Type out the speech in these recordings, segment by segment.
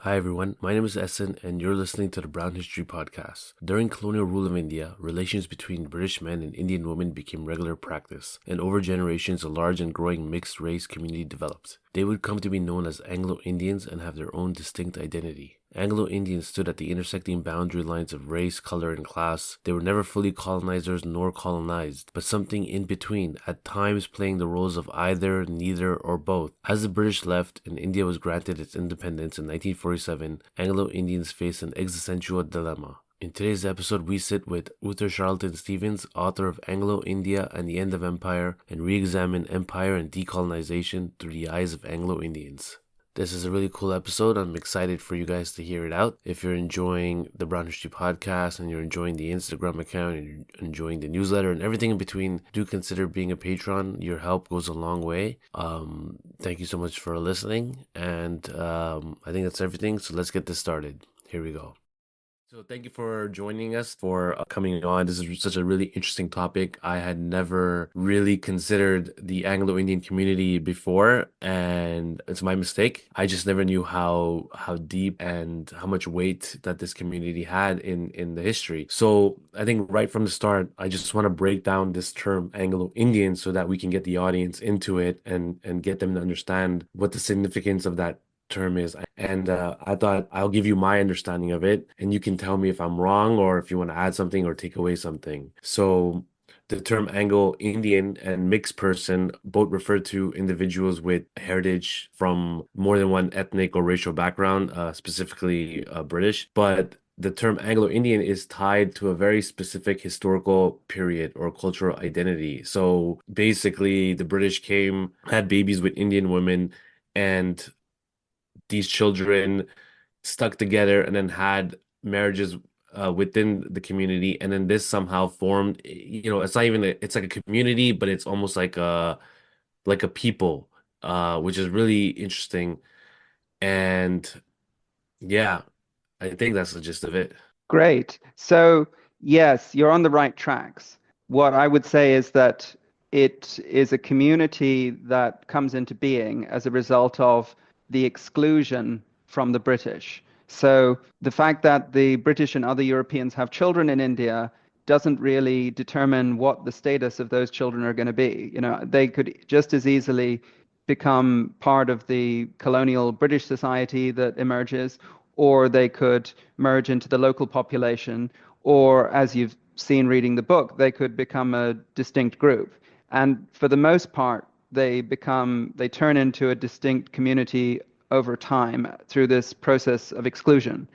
Hi everyone, my name is Essen and you're listening to the Brown History Podcast. During colonial rule of India, relations between British men and Indian women became regular practice, and over generations a large and growing mixed race community developed. They would come to be known as Anglo-Indians and have their own distinct identity. Anglo-Indians stood at the intersecting boundary lines of race, color, and class. They were never fully colonizers nor colonized, but something in between, at times playing the roles of either, neither, or both. As the British left and India was granted its independence in 1947, Anglo-Indians faced an existential dilemma. In today's episode, we sit with Uther Charlton-Stevens, author of Anglo-India and the End of Empire, and reexamine empire and decolonization through the eyes of Anglo-Indians. This is a really cool episode. I'm excited for you guys to hear it out. If you're enjoying the Brown History Podcast and you're enjoying the Instagram account and you're enjoying the newsletter and everything in between, do consider being a patron. Your help goes a long way. Thank you so much for listening. And I think that's everything. So let's get this started. Here we go. So thank you for joining us, for coming on. This is such a really interesting topic. I had never really considered the Anglo-Indian community before, and it's my mistake. I just never knew how deep and how much weight that this community had in the history. So I think right from the start, I just want to break down this term Anglo-Indian so that we can get the audience into it and get them to understand what the significance of that term is. And I thought I'll give you my understanding of it, and you can tell me if I'm wrong or if you want to add something or take away something. So the term Anglo-Indian and mixed person both refer to individuals with heritage from more than one ethnic or racial background, specifically British. But the term Anglo-Indian is tied to a very specific historical period or cultural identity. So basically, the British had babies with Indian women, and these children stuck together and then had marriages within the community, and then this somehow formed, it's not even it's like a community, but it's almost like a people, which is really interesting. And yeah, I think that's the gist of it. Great. So, yes, you're on the right tracks. What I would say is that it is a community that comes into being as a result of the exclusion from the British. So, the fact that the British and other Europeans have children in India doesn't really determine what the status of those children are going to be. They could just as easily become part of the colonial British society that emerges, or they could merge into the local population, or as you've seen reading the book, they could become a distinct group. And for the most part, they turn into a distinct community over time through this process of exclusion.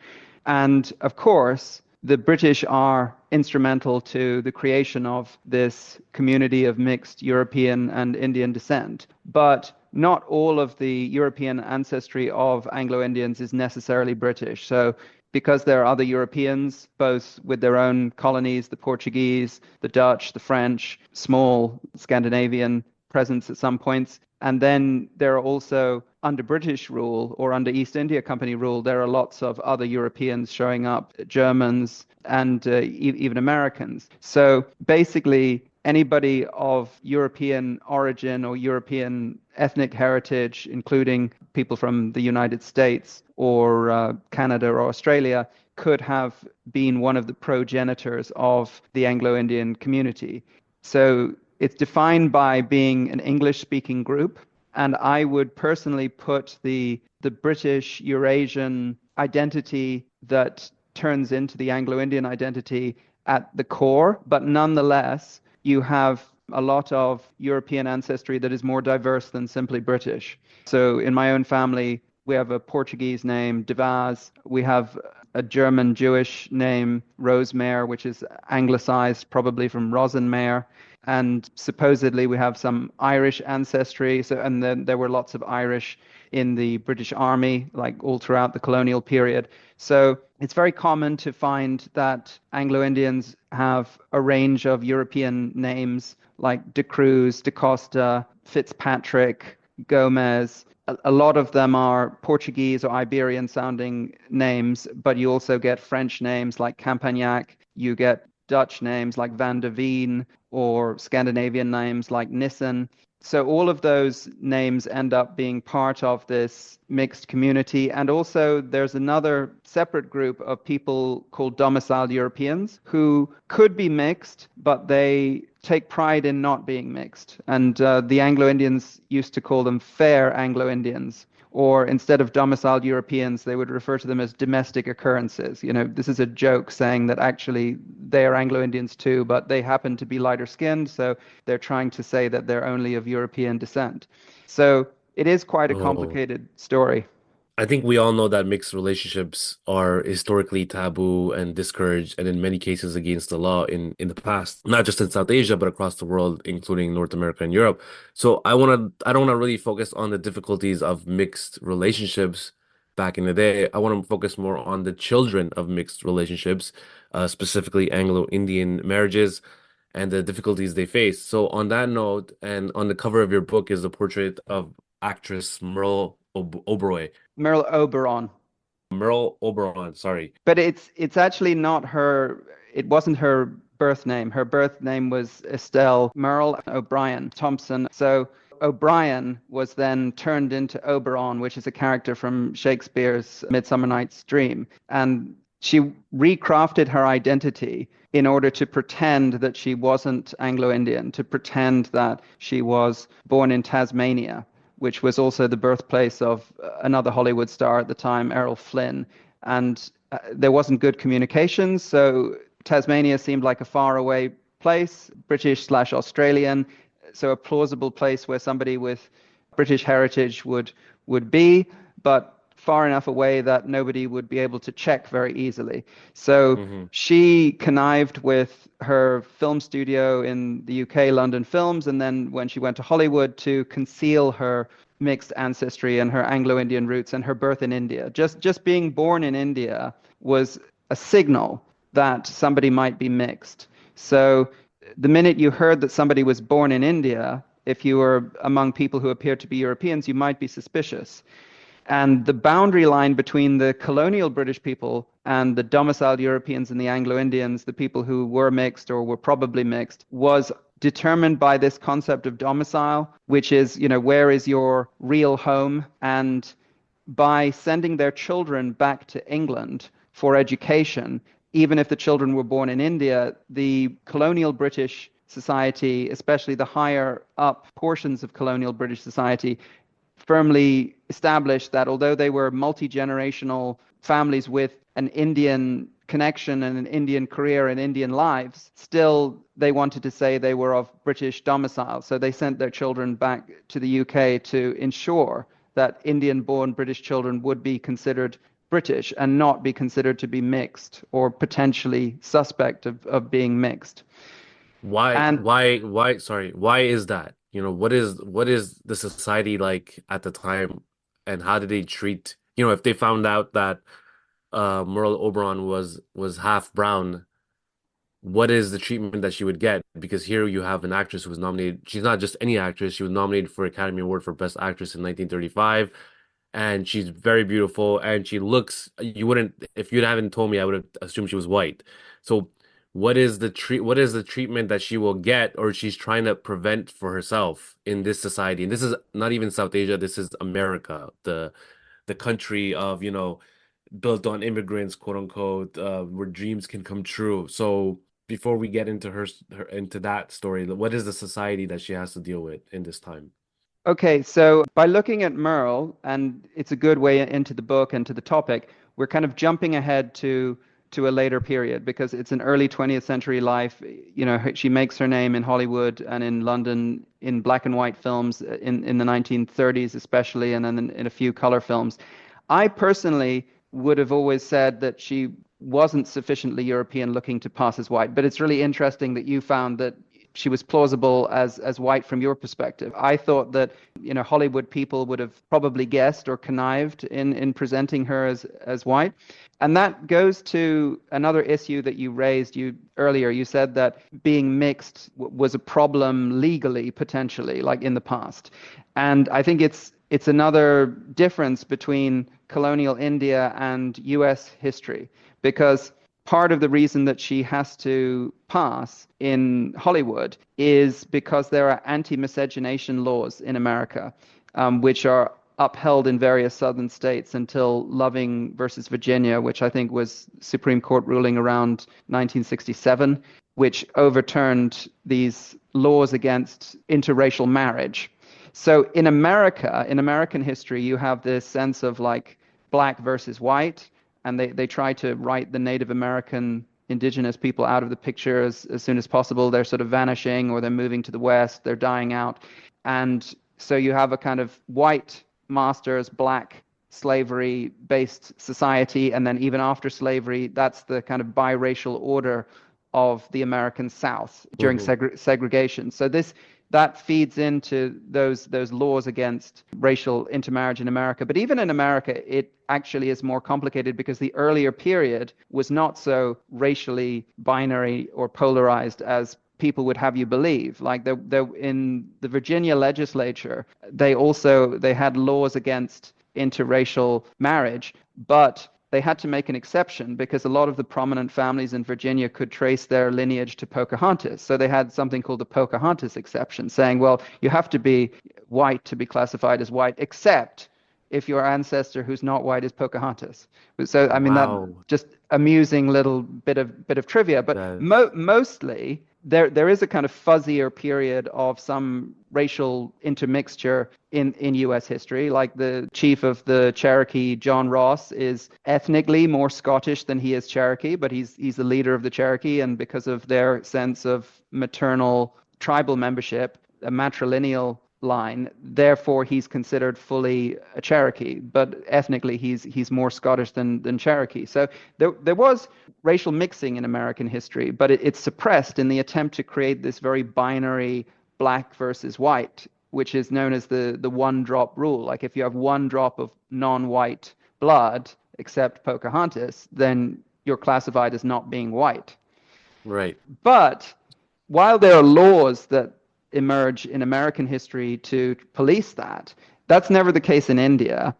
And of course, the British are instrumental to the creation of this community of mixed European and Indian descent. But not all of the European ancestry of Anglo-Indians is necessarily British. So because there are other Europeans, both with their own colonies, the Portuguese, the Dutch, the French, small Scandinavian presence at some points, and then there are also, under British rule or under East India Company rule, there are lots of other Europeans showing up, Germans and even Americans. So basically, anybody of European origin or European ethnic heritage, including people from the United States or Canada or Australia, could have been one of the progenitors of the Anglo-Indian community. So it's defined by being an English-speaking group, and I would personally put the British Eurasian identity that turns into the Anglo-Indian identity at the core, but nonetheless, you have a lot of European ancestry that is more diverse than simply British. So in my own family, we have a Portuguese name, De Vaz. We have a German Jewish name, Rosemare, which is anglicized probably from Rosenmare. And supposedly we have some Irish ancestry. And then there were lots of Irish in the British Army, like all throughout the colonial period. So it's very common to find that Anglo-Indians have a range of European names like De Cruz, De Costa, Fitzpatrick, Gomez. A lot of them are Portuguese or Iberian sounding names, but you also get French names like Campagnac. You get Dutch names like Van der Veen, or Scandinavian names like Nissen. So all of those names end up being part of this mixed community. And also there's another separate group of people called domiciled Europeans who could be mixed, but they take pride in not being mixed. And the Anglo-Indians used to call them fair Anglo-Indians. Or instead of domiciled Europeans, they would refer to them as domestic occurrences. You know, this is a joke saying that actually they are Anglo-Indians too, but they happen to be lighter skinned, so they're trying to say that they're only of European descent. So it is quite a Oh. complicated story. I think we all know that mixed relationships are historically taboo and discouraged, and in many cases against the law in the past, not just in South Asia, but across the world, including North America and Europe. So I don't want to really focus on the difficulties of mixed relationships back in the day. I want to focus more on the children of mixed relationships, specifically Anglo-Indian marriages and the difficulties they face. So on that note, and on the cover of your book is a portrait of actress Oberoi. Merle Oberon. Merle Oberon, sorry. But it's actually not her, it wasn't her birth name. Her birth name was Estelle Merle O'Brien Thompson. So O'Brien was then turned into Oberon, which is a character from Shakespeare's Midsummer Night's Dream. And she recrafted her identity in order to pretend that she wasn't Anglo-Indian, to pretend that she was born in Tasmania, which was also the birthplace of another Hollywood star at the time, Errol Flynn. And there wasn't good communications, so Tasmania seemed like a faraway place, British/Australian, so a plausible place where somebody with British heritage would be, but far enough away that nobody would be able to check very easily. So Hmm. she connived with her film studio in the UK, London Films, and then when she went to Hollywood to conceal her mixed ancestry and her Anglo-Indian roots and her birth in India. Just being born in India was a signal that somebody might be mixed. So the minute you heard that somebody was born in India, if you were among people who appeared to be Europeans, you might be suspicious. And the boundary line between the colonial British people and the domiciled Europeans and the Anglo-Indians, the people who were mixed or were probably mixed, was determined by this concept of domicile, which is, you know, where is your real home? And by sending their children back to England for education, even if the children were born in India, the colonial British society, especially the higher up portions of colonial British society, firmly established that although they were multi-generational families with an Indian connection and an Indian career and Indian lives, still they wanted to say they were of British domicile. So they sent their children back to the UK to ensure that Indian-born British children would be considered British and not be considered to be mixed or potentially suspect of being mixed. And Sorry, why is that? You know, what is the society like at the time, and how did they treat, you know, if they found out that Merle Oberon was half brown, what is the treatment that she would get? Because here you have an actress who was nominated. She's not just any actress. She was nominated for Academy Award for Best Actress in 1935, and she's very beautiful. And she looks. You wouldn't, if you haven't told me, I would have assumed she was white. So, what is the treatment that she will get, or she's trying to prevent for herself in this society? And this is not even South Asia. This is America, the country of, you know, built on immigrants, quote unquote, where dreams can come true. So before we get into her into that story, what is the society that she has to deal with in this time? okay, so by looking at Merle, and it's a good way into the book and to the topic, we're kind of jumping ahead to a later period because it's an early 20th century life. You know, she makes her name in Hollywood and in London in black and white films in the 1930s especially, and then in a few color films. I personally would have always said that she wasn't sufficiently European looking to pass as white, but it's really interesting that you found that she was plausible as white from your perspective. I thought that, you know, Hollywood people would have probably guessed or connived in presenting her as white. And that goes to another issue that you raised earlier. You said that being mixed was a problem legally, potentially, like in the past. And I think it's another difference between colonial India and US history, because part of the reason that she has to pass in Hollywood is because there are anti-miscegenation laws in America, which are upheld in various southern states until Loving versus Virginia, which I think was Supreme Court ruling around 1967, which overturned these laws against interracial marriage. So in America, in American history, you have this sense of like black versus white, and they try to write the Native American indigenous people out of the picture as soon as possible. They're sort of vanishing, or they're moving to the West, they're dying out. And so you have a kind of white masters, black slavery-based society, and then even after slavery, that's the kind of biracial order of the American South during segregation. So that feeds into those laws against racial intermarriage in America. But even in America, it actually is more complicated because the earlier period was not so racially binary or polarized as people would have you believe. Like in the Virginia legislature, they had laws against interracial marriage, but they had to make an exception because a lot of the prominent families in Virginia could trace their lineage to Pocahontas. So they had something called the Pocahontas exception, saying, well, you have to be white to be classified as white, except if your ancestor who's not white is Pocahontas. So, I mean, Wow. that just amusing little bit of trivia. But mostly, there is a kind of fuzzier period of some racial intermixture in U.S. history. Like the chief of the Cherokee, John Ross, is ethnically more Scottish than he is Cherokee, but he's the leader of the Cherokee, and because of their sense of maternal tribal membership, a matrilineal line, therefore he's considered fully a Cherokee, but ethnically he's more Scottish than Cherokee. So there was racial mixing in American history, but it's suppressed in the attempt to create this very binary black versus white, which is known as the one drop rule. Like if you have one drop of non-white blood, except Pocahontas, then you're classified as not being white. Right. But while there are laws that emerge in American history to police that, that's never the case in India.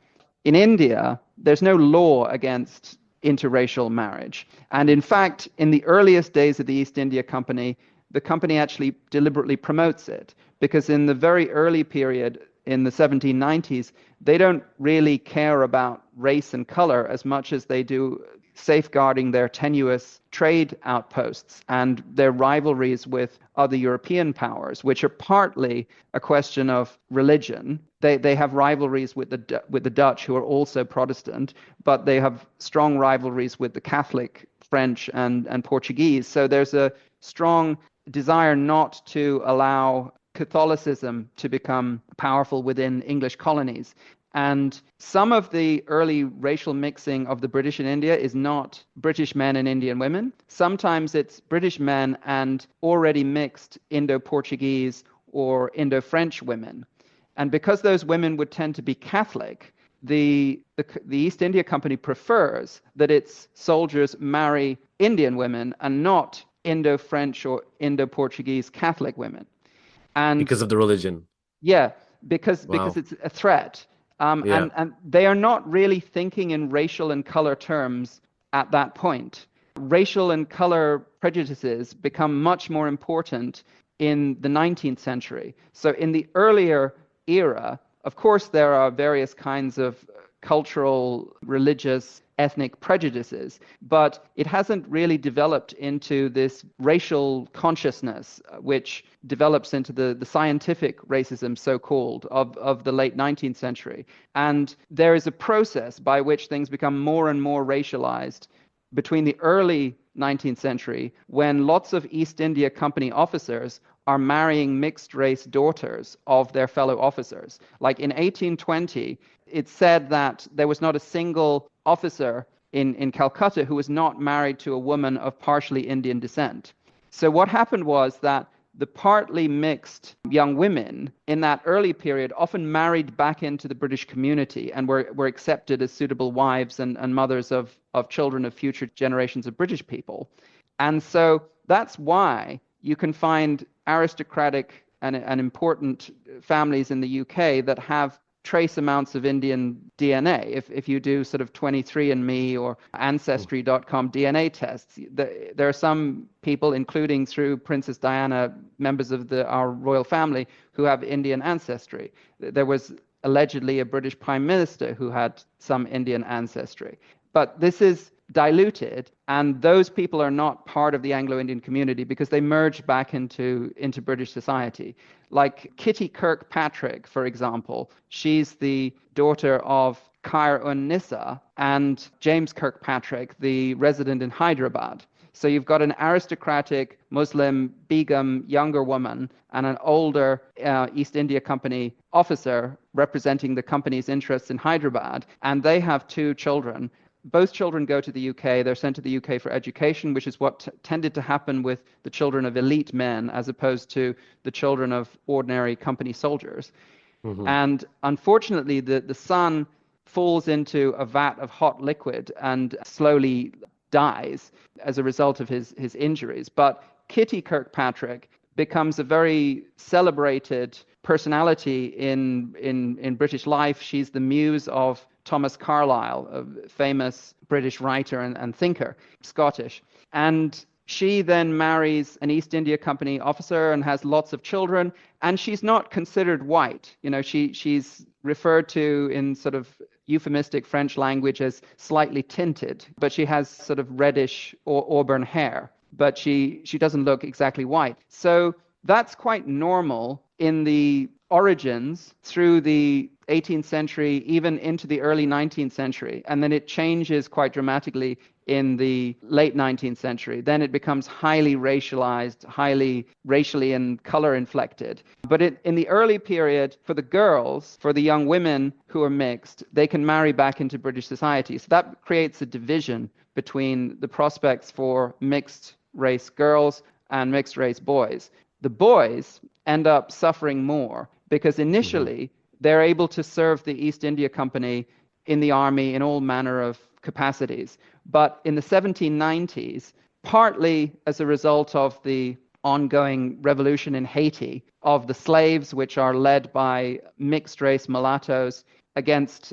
In India, there's no law against interracial marriage. And in fact, in the earliest days of the East India Company, the company actually deliberately promotes it, because in the very early period, in the 1790s, they don't really care about race and color as much as they do safeguarding their tenuous trade outposts and their rivalries with other European powers, which are partly a question of religion. They have rivalries with the Dutch, who are also Protestant, but they have strong rivalries with the Catholic French and Portuguese. So there's a strong desire not to allow Catholicism to become powerful within English colonies. And some of the early racial mixing of the British in India is not British men and Indian women. Sometimes it's British men and already mixed Indo-Portuguese or Indo-French women. And because those women would tend to be Catholic, the East India Company prefers that its soldiers marry Indian women and not Indo-French or Indo-Portuguese Catholic women. And Because of the religion. yeah, because Wow. it's a threat. Yeah. And they are not really thinking in racial and color terms at that point. Racial and color prejudices become much more important in the 19th century. So in the earlier era, of course, there are various kinds of cultural, religious, ethnic prejudices, but it hasn't really developed into this racial consciousness, which develops into the scientific racism, so-called, of the late 19th century. And there is a process by which things become more and more racialized between the early 19th century, when lots of East India Company officers are marrying mixed-race daughters of their fellow officers. Like in 1820, it's said that there was not a single officer in Calcutta who was not married to a woman of partially Indian descent. So what happened was that the partly mixed young women in that early period often married back into the British community and were accepted as suitable wives and mothers of children of future generations of British people. And so that's why you can find aristocratic and important families in the UK that have trace amounts of Indian DNA. If you do sort of 23andMe or Ancestry.com DNA tests, there are some people, including through Princess Diana, members of our royal family, who have Indian ancestry. There was allegedly a British Prime Minister who had some Indian ancestry. But this is diluted, and those people are not part of the Anglo-Indian community because they merged back into British society. Like Kitty Kirkpatrick, for example, she's the daughter of Khair-un-Nissa and James Kirkpatrick, the resident in Hyderabad. So you've got an aristocratic Muslim Begum younger woman and an older East India Company officer representing the company's interests in Hyderabad, and they have two children. Both children go to the UK. They're sent to the UK for education, which is what tended to happen with the children of elite men as opposed to the children of ordinary company soldiers. Mm-hmm. And unfortunately, the son falls into a vat of hot liquid and slowly dies as a result of his injuries. But Kitty Kirkpatrick becomes a very celebrated personality in British life. She's the muse of Thomas Carlyle, a famous British writer and thinker, Scottish. And she then marries an East India Company officer and has lots of children, and she's not considered white. You know, she's referred to in sort of euphemistic French language as slightly tinted, but she has sort of reddish or auburn hair, but she doesn't look exactly white. So that's quite normal in the origins through the 18th century, even into the early 19th century. And then it changes quite dramatically in the late 19th century. Then it becomes highly racialized, highly racially and color inflected. But in the early period, for the girls, for the young women who are mixed, they can marry back into British society. So that creates a division between the prospects for mixed race girls and mixed race boys. The boys end up suffering more because initially they're able to serve the East India Company in the army in all manner of capacities. But in the 1790s, partly as a result of the ongoing revolution in Haiti, of the slaves which are led by mixed race mulattoes against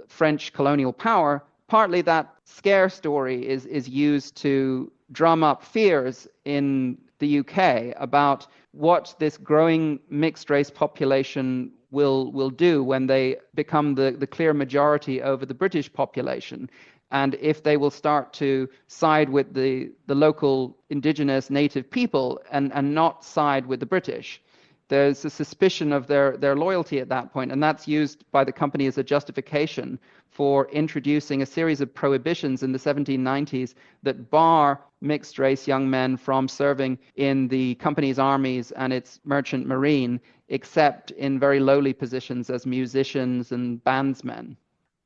French colonial power, partly that scare story is used to drum up fears in the UK about what this growing mixed race population will do when they become the clear majority over the British population, and if they will start to side with the local indigenous native people and not side with the British. There's a suspicion of their loyalty at that point, and that's used by the company as a justification for introducing a series of prohibitions in the 1790s that bar mixed-race young men from serving in the company's armies and its merchant marine, except in very lowly positions as musicians and bandsmen.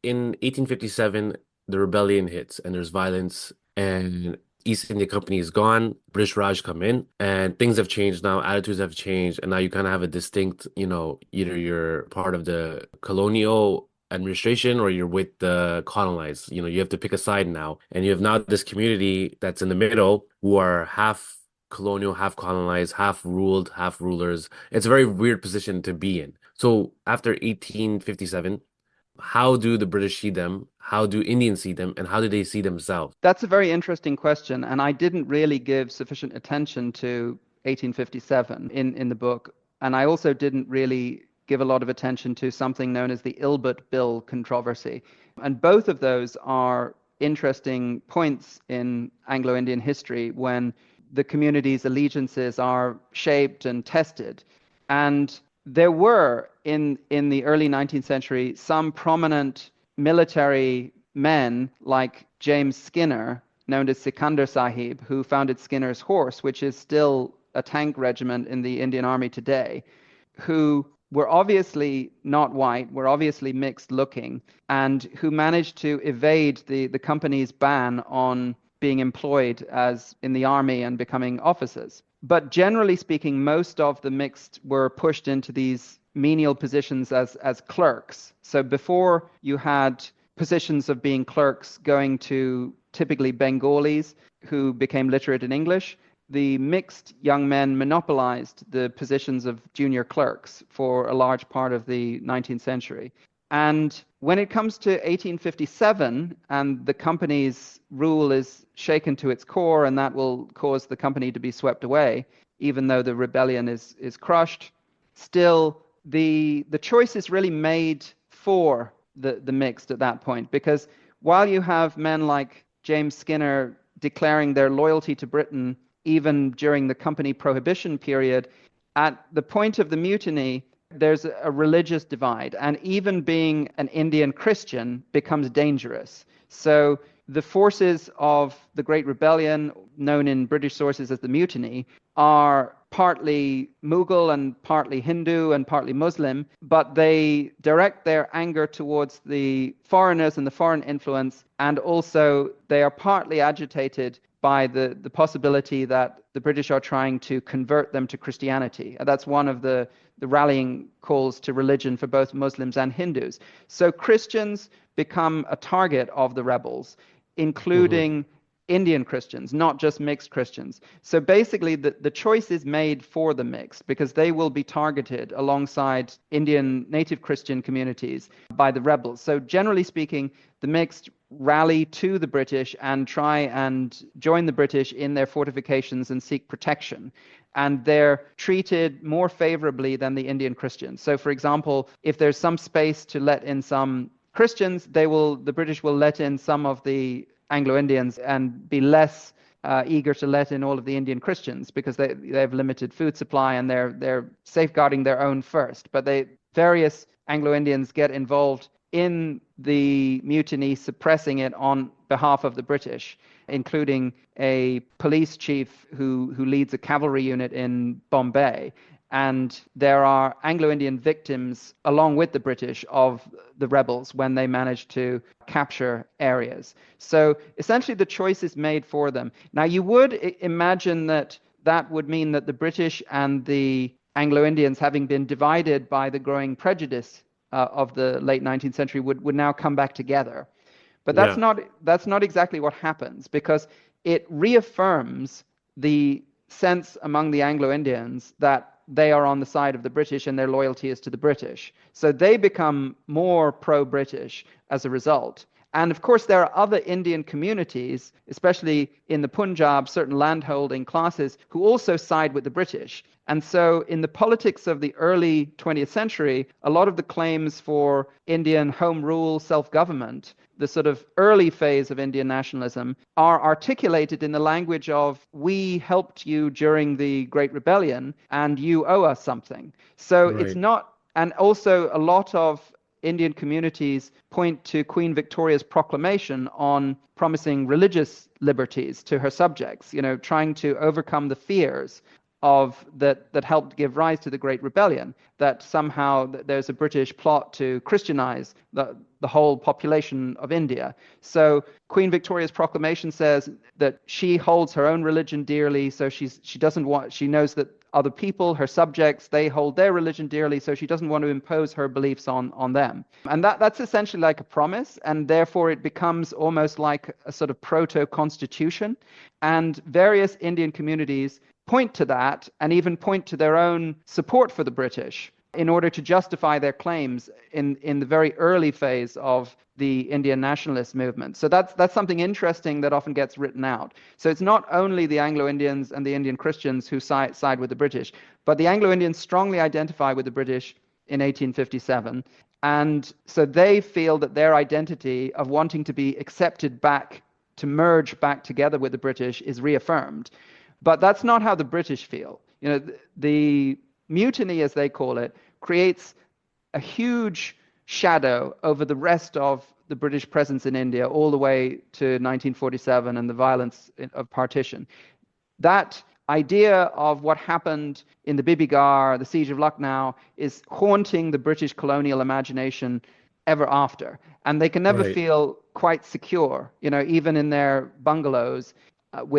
In 1857, the rebellion hits, and there's violence, and East India Company is gone, British Raj come in, and things have changed now, attitudes have changed, and now you kind of have a distinct, either you're part of the colonial administration or you're with the colonized. You have to pick a side now, and you have now this community that's in the middle who are half colonial, half colonized, half ruled, half rulers. It's a very weird position to be in. So after 1857, how do the British see them? How do Indians see them? And how do they see themselves? That's a very interesting question, and I didn't really give sufficient attention to 1857 in the book. And I also didn't really give a lot of attention to something known as the Ilbert Bill controversy. And both of those are interesting points in Anglo-Indian history when the community's allegiances are shaped and tested. And there were, in the early 19th century, some prominent military men like James Skinner, known as Sikandar Sahib, who founded Skinner's Horse, which is still a tank regiment in the Indian Army today, who were obviously not white, were obviously mixed looking, and who managed to evade the company's ban on being employed as in the army and becoming officers. But generally speaking, most of the mixed were pushed into these menial positions as clerks. So before, you had positions of being clerks going to typically Bengalis who became literate in English. The mixed young men monopolized the positions of junior clerks for a large part of the 19th century. And when it comes to 1857 and the company's rule is shaken to its core, and that will cause the company to be swept away, even though the rebellion is crushed, still the choice is really made for the mixed at that point, because while you have men like James Skinner declaring their loyalty to Britain even during the company prohibition period, at the point of the mutiny, there's a religious divide, and even being an Indian Christian becomes dangerous. So the forces of the Great Rebellion, known in British sources as the Mutiny, are partly Mughal and partly Hindu and partly Muslim, but they direct their anger towards the foreigners and the foreign influence, and also they are partly agitated by the possibility that the British are trying to convert them to Christianity. And that's one of the rallying calls to religion for both Muslims and Hindus. So Christians become a target of the rebels, including Indian Christians, not just mixed Christians. So basically, the choice is made for the mixed because they will be targeted alongside Indian native Christian communities by the rebels. So generally speaking, the mixed rally to the British and try and join the British in their fortifications and seek protection. And they're treated more favorably than the Indian Christians. So for example, if there's some space to let in some Christians, the British will let in some of the Anglo-Indians and be less eager to let in all of the Indian Christians because they have limited food supply and they're safeguarding their own first. But various Anglo-Indians get involved in the mutiny, suppressing it on behalf of the British, including a police chief who leads a cavalry unit in Bombay. And there are Anglo-Indian victims along with the British of the rebels when they manage to capture areas. So essentially the choice is made for them. Now you would imagine that would mean that the British and the Anglo-Indians, having been divided by the growing prejudice of the late 19th century, would now come back together. But that's not exactly what happens, because it reaffirms the sense among the Anglo-Indians that they are on the side of the British and their loyalty is to the British. So they become more pro-British as a result. And of course, there are other Indian communities, especially in the Punjab, certain landholding classes, who also side with the British. And so in the politics of the early 20th century, a lot of the claims for Indian home rule, self-government, the sort of early phase of Indian nationalism, are articulated in the language of, we helped you during the Great Rebellion and you owe us something. So it's not, and also a lot of Indian communities point to Queen Victoria's proclamation on promising religious liberties to her subjects, trying to overcome the fears of that helped give rise to the Great Rebellion, that somehow there's a British plot to Christianize the whole population of India. So Queen Victoria's proclamation says that she holds her own religion dearly, so she knows that other people, her subjects, they hold their religion dearly, so she doesn't want to impose her beliefs on them. And that's essentially like a promise, and therefore it becomes almost like a sort of proto-constitution. And various Indian communities point to that and even point to their own support for the British in order to justify their claims in the very early phase of the Indian nationalist movement. So that's something interesting that often gets written out. So it's not only the Anglo-Indians and the Indian Christians who side with the British, but the Anglo-Indians strongly identify with the British in 1857. And so they feel that their identity of wanting to be accepted back, to merge back together with the British, is reaffirmed. But that's not how the British feel. The mutiny, as they call it, creates a huge shadow over the rest of the British presence in India all the way to 1947 and the violence of partition. That idea of what happened in the Bibigar, the siege of Lucknow, is haunting the British colonial imagination ever after. And they can never feel quite secure, even in their bungalows,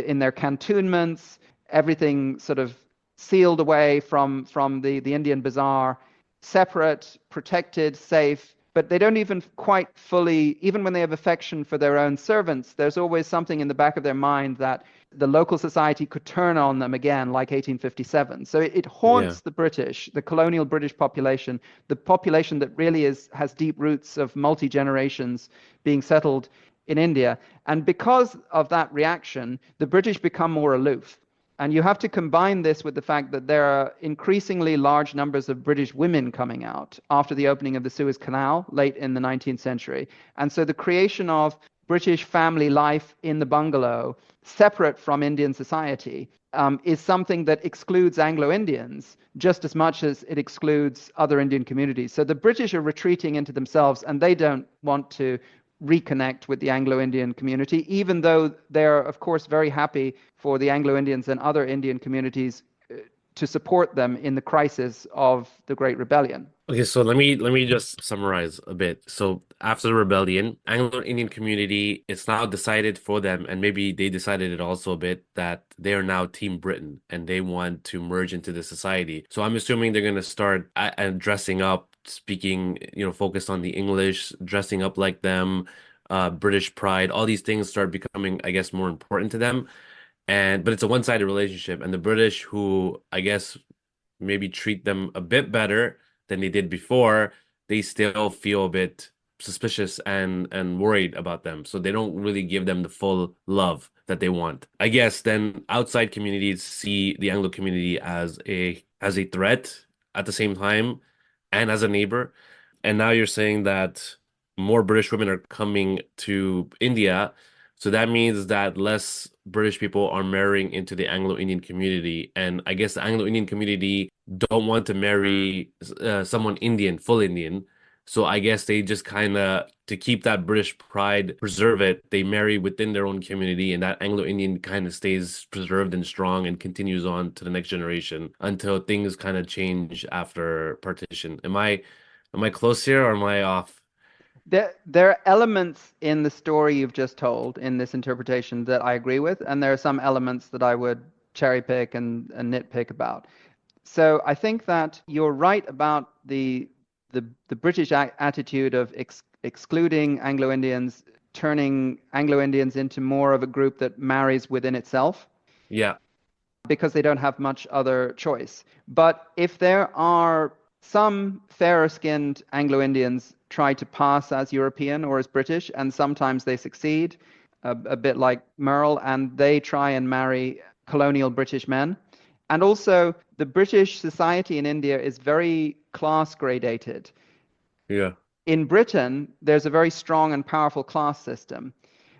in their cantonments, everything sort of sealed away from the Indian bazaar, separate, protected, safe, but they don't even quite fully, even when they have affection for their own servants, there's always something in the back of their mind that the local society could turn on them again, like 1857. So it Yeah. haunts the British, the colonial British population, the population that really has deep roots of multi-generations being settled in India. And because of that reaction, the British become more aloof. And you have to combine this with the fact that there are increasingly large numbers of British women coming out after the opening of the Suez Canal late in the 19th century. And so the creation of British family life in the bungalow, separate from Indian society, is something that excludes Anglo-Indians just as much as it excludes other Indian communities. So the British are retreating into themselves, and they don't want to reconnect with the Anglo-Indian community, even though they're, of course, very happy for the Anglo-Indians and other Indian communities to support them in the crisis of the Great Rebellion. Okay, so let me just summarize a bit. So after the rebellion, Anglo-Indian community, it's now decided for them, and maybe they decided it also a bit, that they are now Team Britain and they want to merge into the society. So I'm assuming they're going to start dressing up, speaking, focused on the English, dressing up like them, British pride, all these things start becoming, I guess, more important to them. But it's a one-sided relationship, and the British, who I guess maybe treat them a bit better than they did before, they still feel a bit suspicious and worried about them. So they don't really give them the full love that they want. I guess then outside communities see the Anglo community as a threat at the same time and as a neighbor. And now you're saying that more British women are coming to India. So that means that less British people are marrying into the Anglo-Indian community. And I guess the Anglo-Indian community don't want to marry someone Indian, full Indian. So I guess they just kind of, to keep that British pride, preserve it, they marry within their own community, and that Anglo-Indian kind of stays preserved and strong and continues on to the next generation until things kind of change after partition. Am I close here or am I off? There are elements in the story you've just told in this interpretation that I agree with, and there are some elements that I would cherry pick and nitpick about. So I think that you're right about the British attitude of excluding Anglo-Indians, turning Anglo-Indians into more of a group that marries within itself Yeah, because they don't have much other choice. But if there are some fairer-skinned Anglo-Indians try to pass as European or as British, and sometimes they succeed, a bit like Merle, and they try and marry colonial British men. And also, the British society in India is very class gradated. yeah, In Britain, there's a very strong and powerful class system.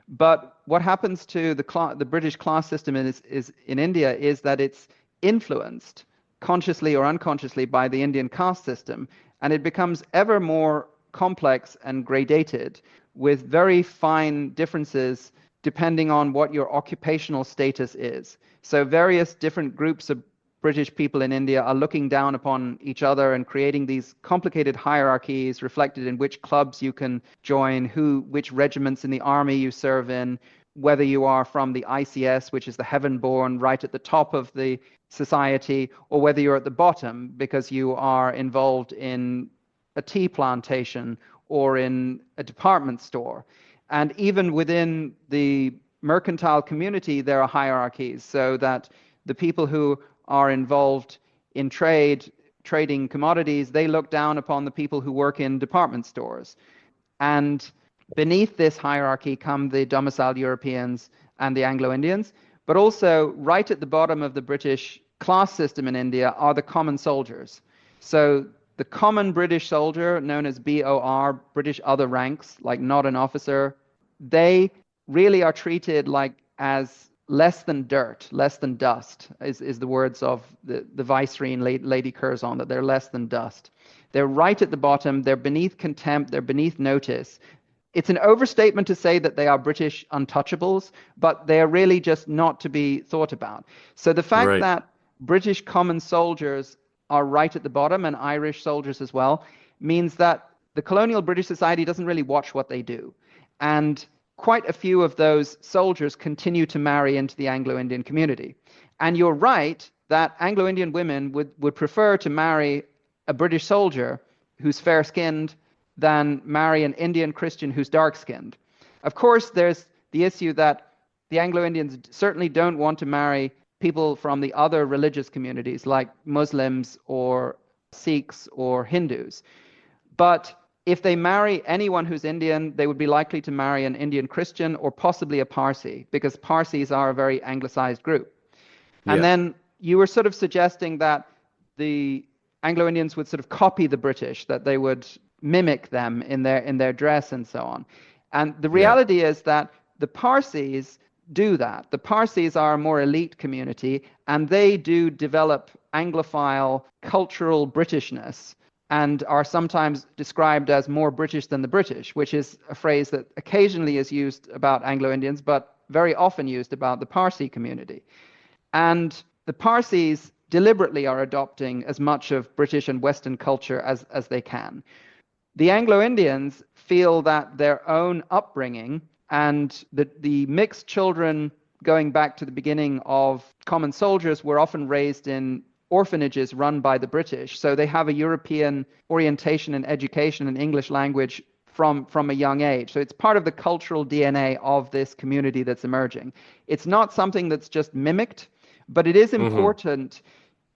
But what happens to the British class system is in India is that it's influenced consciously or unconsciously by the Indian caste system, and it becomes ever more complex and gradated with very fine differences depending on what your occupational status is. So various different groups of British people in India are looking down upon each other and creating these complicated hierarchies reflected in which clubs you can join, which regiments in the army you serve in, whether you are from the ICS, which is the heaven-born, right at the top of the society, or whether you're at the bottom because you are involved in a tea plantation or in a department store. And even within the mercantile community, there are hierarchies, so that the people who are involved in trading commodities, they look down upon the people who work in department stores. And beneath this hierarchy come the domiciled Europeans and the Anglo-Indians. But also, right at the bottom of the British class system in India are the common soldiers. So the common British soldier, known as BOR, British Other Ranks, like not an officer, they really are treated like as less than dirt, less than dust, is the words of the Viceroy, Lady Curzon, that they're less than dust. They're right at the bottom, they're beneath contempt, they're beneath notice. It's an overstatement to say that they are British untouchables, but they are really just not to be thought about. So the fact right. that British common soldiers are right at the bottom, and Irish soldiers as well, means that the colonial British society doesn't really watch what they do. And quite a few of those soldiers continue to marry into the Anglo-Indian community. And you're right that Anglo-Indian women would prefer to marry a British soldier who's fair-skinned than marry an Indian Christian who's dark-skinned. Of course, there's the issue that the Anglo-Indians certainly don't want to marry people from the other religious communities like Muslims or Sikhs or Hindus. But if they marry anyone who's Indian, they would be likely to marry an Indian Christian or possibly a Parsi, because Parsis are a very anglicized group. And Yeah. then you were sort of suggesting that the Anglo-Indians would sort of copy the British, that they would mimic them in their dress and so on. And the Yeah. reality is that the Parsis do that. The Parsis are a more elite community, and they do develop Anglophile cultural Britishness and are sometimes described as more British than the British, which is a phrase that occasionally is used about Anglo-Indians, but very often used about the Parsi community. And the Parsis deliberately are adopting as much of British and Western culture as they can. The Anglo-Indians feel that their own upbringing and the mixed children going back to the beginning of common soldiers were often raised in orphanages run by the British. So they have a European orientation in education and English language from a young age. So it's part of the cultural DNA of this community that's emerging. It's not something that's just mimicked, but it is important.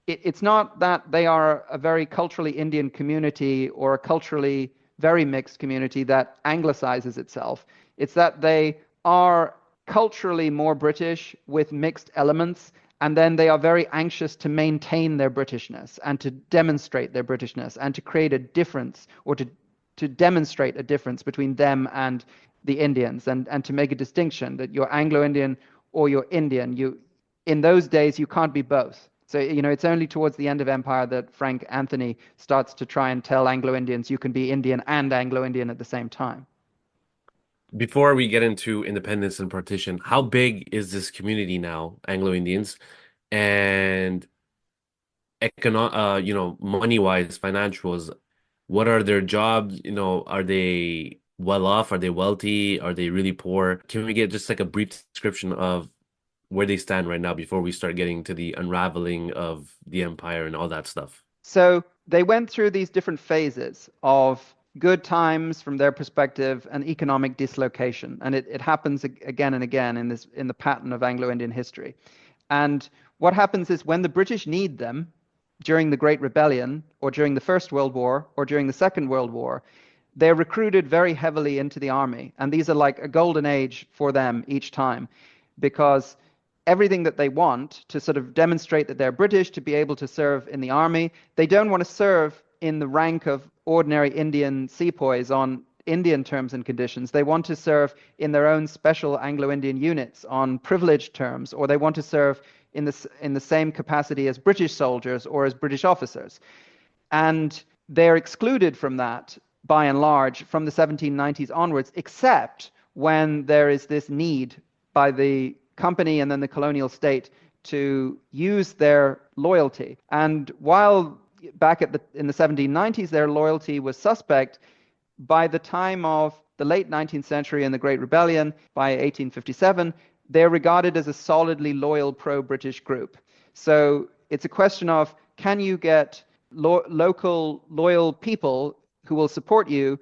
It's not that they are a very culturally Indian community or a culturally very mixed community that anglicizes itself. It's that they are culturally more British with mixed elements, and then they are very anxious to maintain their Britishness and to demonstrate their Britishness and to create a difference, or to demonstrate a difference between them and the Indians, and to make a distinction that you're Anglo-Indian or you're Indian. In those days, you can't be both. So, it's only towards the end of empire that Frank Anthony starts to try and tell Anglo-Indians you can be Indian and Anglo-Indian at the same time. Before we get into independence and partition, how big is this community now, Anglo-Indians? And money-wise, financials, what are their jobs? Are they well off? Are they wealthy? Are they really poor? Can we get just like a brief description of where they stand right now before we start getting to the unraveling of the empire and all that stuff? So they went through these different phases of good times from their perspective and economic dislocation. And it happens again and again in the pattern of Anglo-Indian history. And what happens is when the British need them during the Great Rebellion or during the First World War or during the Second World War, they're recruited very heavily into the army. And these are like a golden age for them each time, because everything that they want to sort of demonstrate that they're British, to be able to serve in the army, they don't want to serve in the rank of ordinary Indian sepoys on Indian terms and conditions. They want to serve in their own special Anglo-Indian units on privileged terms, or they want to serve in the same capacity as British soldiers or as British officers. And they're excluded from that, by and large, from the 1790s onwards, except when there is this need by the company and then the colonial state to use their loyalty. And while back in the 1790s their loyalty was suspect, by the time of the late 19th century and the Great Rebellion, by 1857, they're regarded as a solidly loyal pro-British group. So it's a question of, can you get local loyal people who will support you,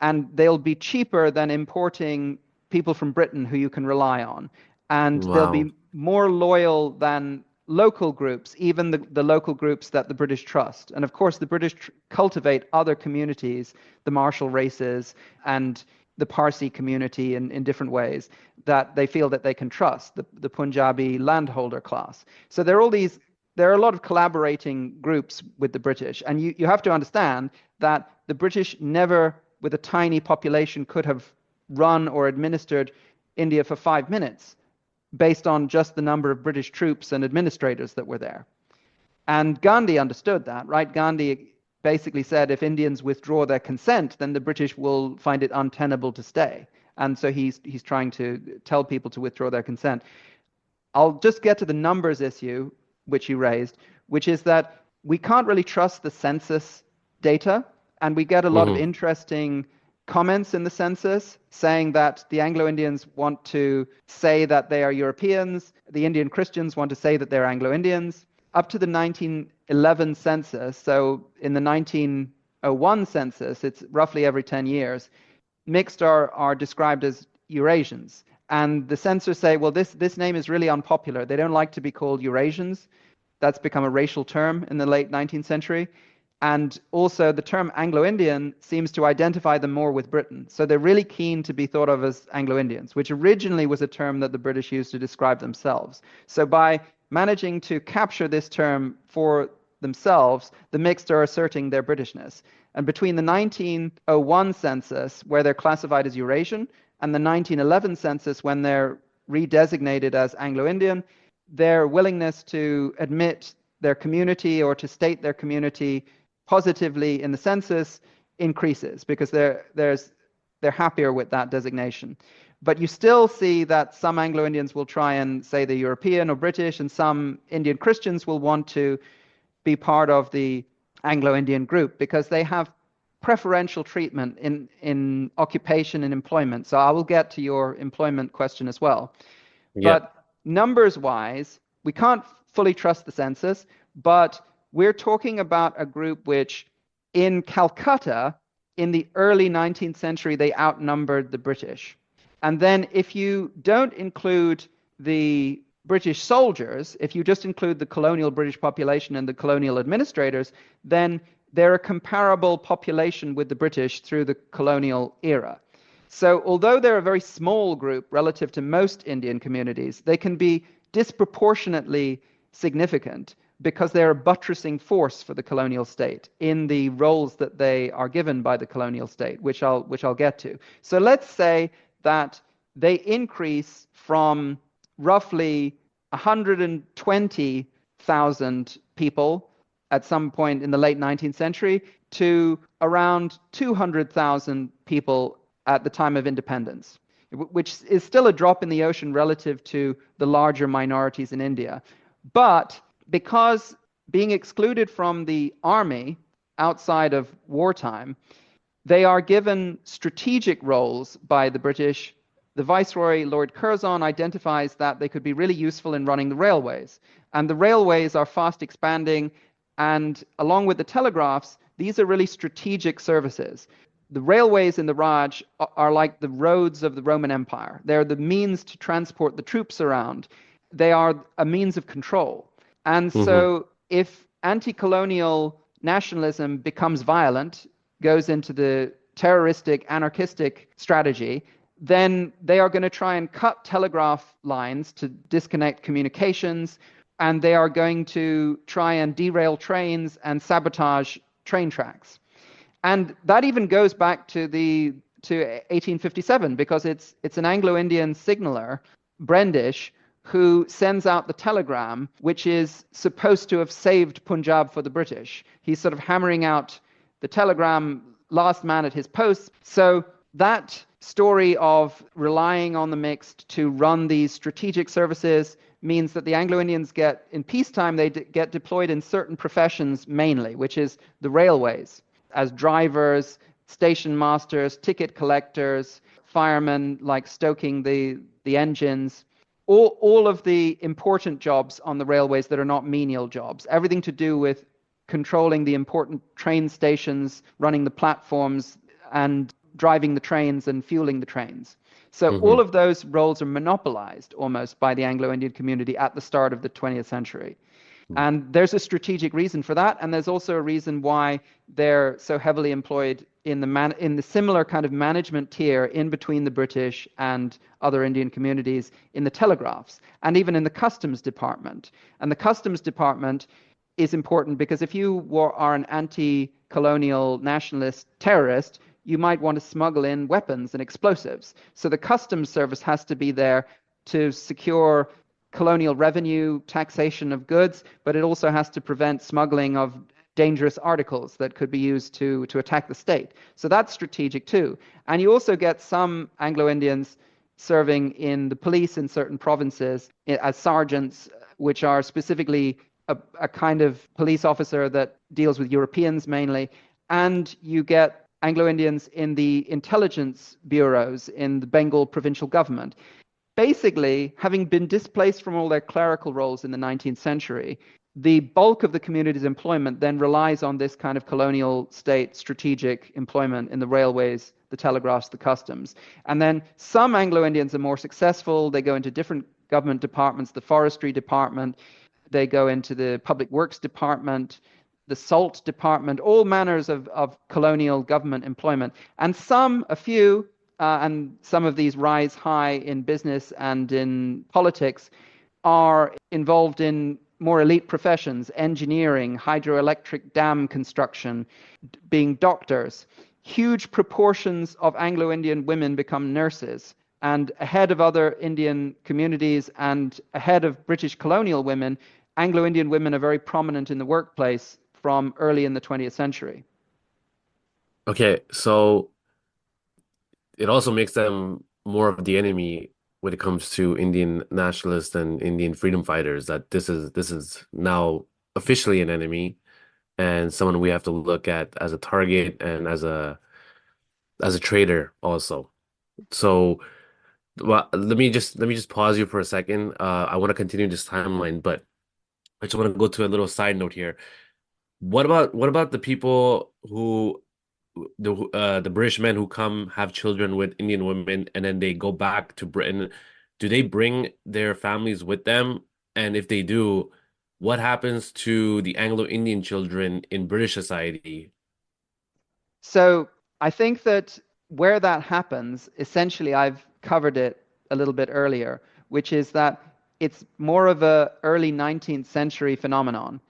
and they'll be cheaper than importing people from Britain who you can rely on. And they'll Wow. be more loyal than local groups, even the local groups that the British trust. And of course, the British cultivate other communities, the martial races and the Parsi community in different ways that they feel that they can trust, the Punjabi landholder class. So there are a lot of collaborating groups with the British. And you have to understand that the British never, with a tiny population, could have run or administered India for 5 minutes, based on just the number of British troops and administrators that were there. And Gandhi understood that, right? Gandhi basically said, if Indians withdraw their consent, then the British will find it untenable to stay. And so he's trying to tell people to withdraw their consent. I'll just get to the numbers issue, which you raised, which is that we can't really trust the census data, and we get a lot of interesting comments in the census saying that the Anglo-Indians want to say that they are Europeans, the Indian Christians want to say that they're Anglo-Indians. Up to the 1911 census, so in the 1901 census, it's roughly every 10 years, mixed are described as Eurasians. And the censors say, well, this name is really unpopular. They don't like to be called Eurasians. That's become a racial term in the late 19th century. And also the term Anglo-Indian seems to identify them more with Britain. So they're really keen to be thought of as Anglo-Indians, which originally was a term that the British used to describe themselves. So by managing to capture this term for themselves, the mixed are asserting their Britishness. And between the 1901 census, where they're classified as Eurasian, and the 1911 census, when they're redesignated as Anglo-Indian, their willingness to admit their community or to state their community positively in the census increases because they're happier with that designation. But you still see that some Anglo-Indians will try and say they're European or British, and some Indian Christians will want to be part of the Anglo-Indian group because they have preferential treatment in occupation and employment. So I will get to your employment question as well. Yeah. But numbers-wise, we can't fully trust the census, but we're talking about a group which in Calcutta, in the early 19th century, they outnumbered the British. And then if you don't include the British soldiers, if you just include the colonial British population and the colonial administrators, then they're a comparable population with the British through the colonial era. So although they're a very small group relative to most Indian communities, they can be disproportionately significant because they're a buttressing force for the colonial state in the roles that they are given by the colonial state, which I'll get to. So let's say that they increase from roughly 120,000 people at some point in the late 19th century to around 200,000 people at the time of independence, which is still a drop in the ocean relative to the larger minorities in India. But because being excluded from the army outside of wartime, they are given strategic roles by the British. The Viceroy, Lord Curzon, identifies that they could be really useful in running the railways. And the railways are fast expanding, and along with the telegraphs, these are really strategic services. The railways in the Raj are like the roads of the Roman Empire. They're the means to transport the troops around. They are a means of control. And so if anti-colonial nationalism becomes violent, goes into the terroristic, anarchistic strategy, then they are going to try and cut telegraph lines to disconnect communications, and they are going to try and derail trains and sabotage train tracks. And that even goes back to 1857, because it's an Anglo-Indian signaller, Brendish, who sends out the telegram, which is supposed to have saved Punjab for the British. He's sort of hammering out the telegram, last man at his post. So that story of relying on the mixed to run these strategic services means that the Anglo-Indians get, in peacetime, they get deployed in certain professions mainly, which is the railways, as drivers, station masters, ticket collectors, firemen, like stoking the engines, all of the important jobs on the railways that are not menial jobs, everything to do with controlling the important train stations, running the platforms, and driving the trains and fueling the trains. So all of those roles are monopolized almost by the Anglo-Indian community at the start of the 20th century. And there's a strategic reason for that, and there's also a reason why they're so heavily employed in the similar kind of management tier in between the British and other Indian communities in the telegraphs, and even in the customs department. And the customs department is important because if you are an anti-colonial nationalist terrorist, you might want to smuggle in weapons and explosives. So the customs service has to be there to secure colonial revenue, taxation of goods, but it also has to prevent smuggling of dangerous articles that could be used to attack the state. So that's strategic too. And you also get some Anglo-Indians serving in the police in certain provinces as sergeants, which are specifically a kind of police officer that deals with Europeans mainly. And you get Anglo-Indians in the intelligence bureaus in the Bengal provincial government. Basically, having been displaced from all their clerical roles in the 19th century, the bulk of the community's employment then relies on this kind of colonial state strategic employment in the railways, the telegraphs, the customs. And then some Anglo-Indians are more successful. They go into different government departments, the forestry department, they go into the public works department, the salt department, all manners of colonial government employment. And a few, and some of these rise high in business and in politics, are involved in more elite professions, engineering, hydroelectric dam construction, being doctors. Huge proportions of Anglo-Indian women become nurses. And ahead of other Indian communities and ahead of British colonial women, Anglo-Indian women are very prominent in the workplace from early in the 20th century. Okay, so it also makes them more of the enemy when it comes to Indian nationalists and Indian freedom fighters, that this is now officially an enemy and someone we have to look at as a target and as a traitor also. So, well, let me just pause you for a second. I want to continue this timeline, but I just want to go to a little side note here. What about the people who the British men who come have children with Indian women and then they go back to Britain? Do they bring their families with them? And if they do, what happens to the Anglo-Indian children in British society? So I think that where that happens, essentially, I've covered it a little bit earlier, which is that it's more of a early 19th century phenomenon.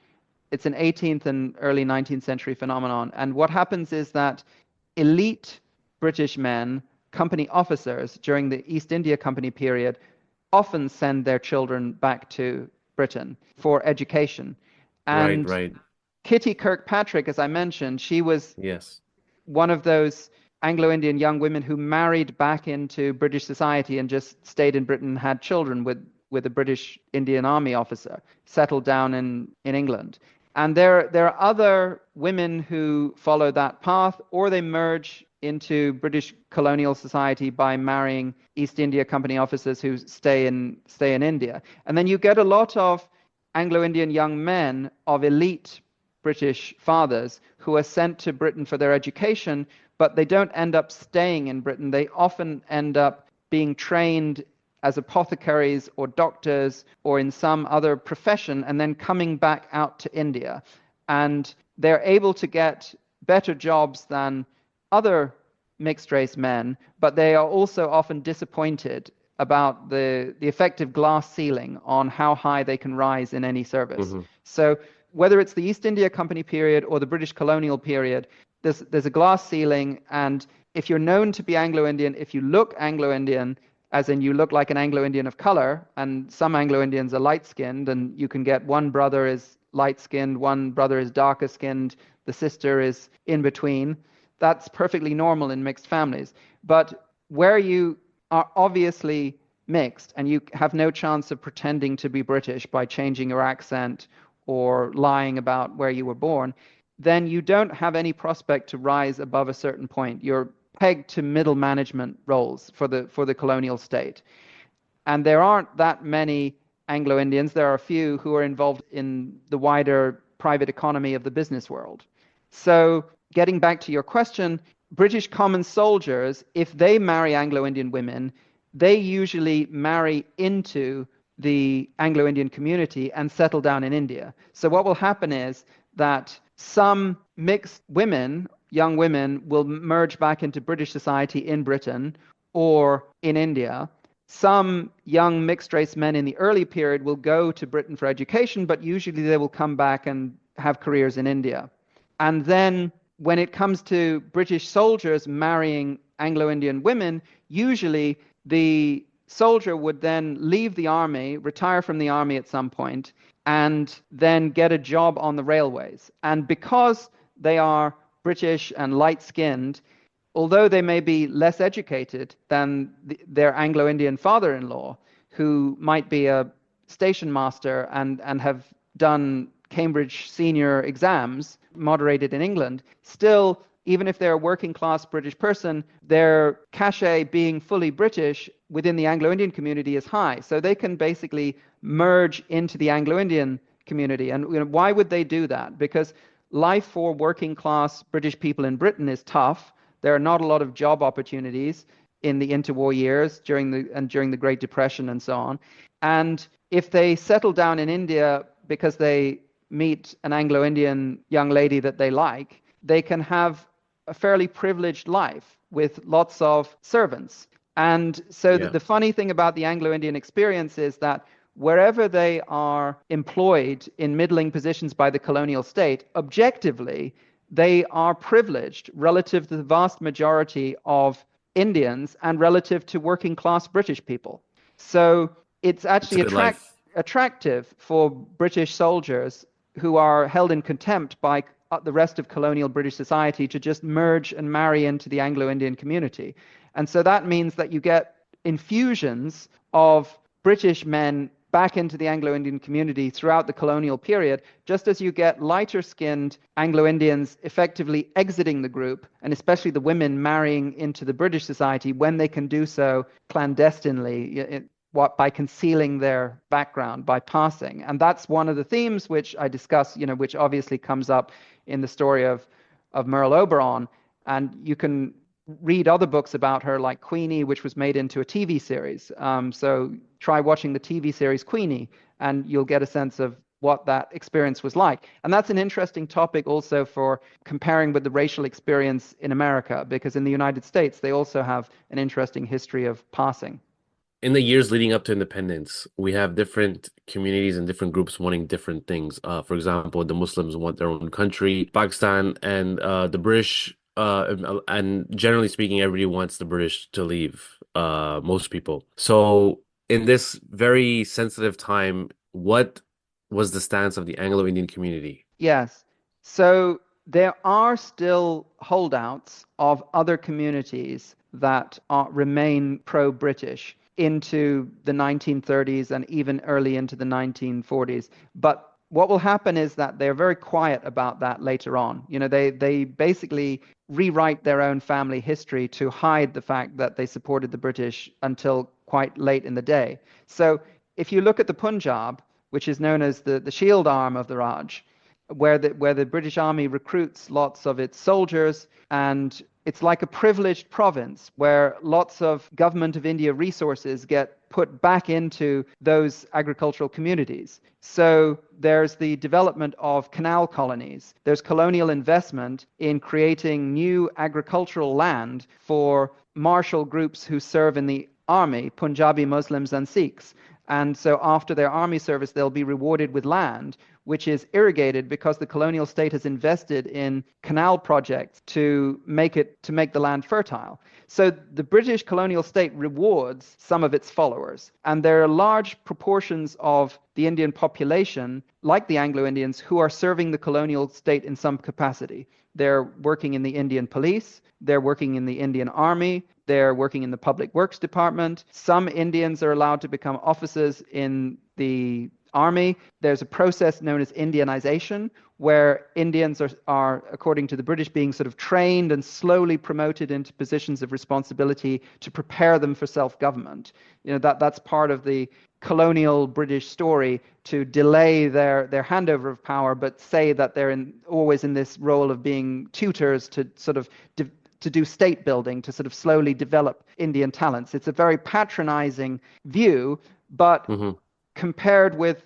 It's an 18th and early 19th century phenomenon. And what happens is that elite British men, company officers during the East India Company period, often send their children back to Britain for education. Right, And right. Kitty Kirkpatrick, as I mentioned, she was Yes. one of those Anglo-Indian young women who married back into British society and just stayed in Britain and had children with a British Indian Army officer, settled down in England. And there are other women who follow that path, or they merge into British colonial society by marrying East India Company officers who stay in India. And then you get a lot of Anglo-Indian young men of elite British fathers who are sent to Britain for their education, but they don't end up staying in Britain. They often end up being trained as apothecaries or doctors or in some other profession and then coming back out to India. And they're able to get better jobs than other mixed race men, but they are also often disappointed about the effective glass ceiling on how high they can rise in any service. Hmm. So whether it's the East India Company period or the British colonial period, there's a glass ceiling, and if you're known to be Anglo-Indian, if you look Anglo-Indian, as in you look like an Anglo-Indian of color, and some Anglo-Indians are light-skinned, and you can get one brother is light-skinned, one brother is darker-skinned, the sister is in between. That's perfectly normal in mixed families. But where you are obviously mixed and you have no chance of pretending to be British by changing your accent or lying about where you were born, then you don't have any prospect to rise above a certain point. You're pegged to middle management roles for the colonial state. And there aren't that many Anglo-Indians. There are a few who are involved in the wider private economy of the business world. So getting back to your question, British common soldiers, if they marry Anglo-Indian women, they usually marry into the Anglo-Indian community and settle down in India. So what will happen is that some mixed women, young women, will merge back into British society in Britain or in India. Some young mixed race men in the early period will go to Britain for education, but usually they will come back and have careers in India. And then when it comes to British soldiers marrying Anglo-Indian women, usually the soldier would then leave the army, retire from the army at some point, and then get a job on the railways. And because they are British and light-skinned, although they may be less educated than their Anglo-Indian father-in-law, who might be a station master and have done Cambridge senior exams, moderated in England, still, even if they're a working class British person, their cachet being fully British within the Anglo-Indian community is high. So they can basically merge into the Anglo-Indian community. And why would they do that? Because life for working class British people in Britain is tough. There are not a lot of job opportunities in the interwar years during the Great Depression and so on. And if they settle down in India because they meet an Anglo-Indian young lady that they like, they can have a fairly privileged life with lots of servants. And so the funny thing about the Anglo-Indian experience is that wherever they are employed in middling positions by the colonial state, objectively, they are privileged relative to the vast majority of Indians and relative to working class British people. So it's actually attractive for British soldiers who are held in contempt by the rest of colonial British society to just merge and marry into the Anglo-Indian community. And so that means that you get infusions of British men back into the Anglo-Indian community throughout the colonial period, just as you get lighter-skinned Anglo-Indians effectively exiting the group, and especially the women marrying into the British society when they can do so clandestinely, by concealing their background, by passing. And that's one of the themes which I discuss, which obviously comes up in the story of Merle Oberon. And you can read other books about her, like Queenie, which was made into a TV series. So try watching the TV series Queenie, and you'll get a sense of what that experience was like. And that's an interesting topic also for comparing with the racial experience in America, because in the United States, they also have an interesting history of passing. In the years leading up to independence, we have different communities and different groups wanting different things. For example, the Muslims want their own country, Pakistan, and the British, and generally speaking, everybody wants the British to leave, most people. So in this very sensitive time, what was the stance of the Anglo-Indian community? Yes. So there are still holdouts of other communities that remain pro-British into the 1930s and even early into the 1940s. But what will happen is that they're very quiet about that later on. They basically rewrite their own family history to hide the fact that they supported the British until quite late in the day. So if you look at the Punjab, which is known as the shield arm of the Raj, where the British Army recruits lots of its soldiers, and it's like a privileged province where lots of Government of India resources get put back into those agricultural communities. So there's the development of canal colonies. There's colonial investment in creating new agricultural land for martial groups who serve in the army, Punjabi Muslims and Sikhs. And so after their army service, they'll be rewarded with land, which is irrigated because the colonial state has invested in canal projects to make the land fertile. So the British colonial state rewards some of its followers. And there are large proportions of the Indian population, like the Anglo-Indians, who are serving the colonial state in some capacity. They're working in the Indian police, they're working in the Indian army, they're working in the public works department. Some Indians are allowed to become officers in the army. There's a process known as Indianization, where Indians are, according to the British, being sort of trained and slowly promoted into positions of responsibility to prepare them for self-government. That's part of the colonial British story, to delay their handover of power, but say that they're always in this role of being tutors to sort of to do state building, to sort of slowly develop Indian talents. It's a very patronizing view, but compared with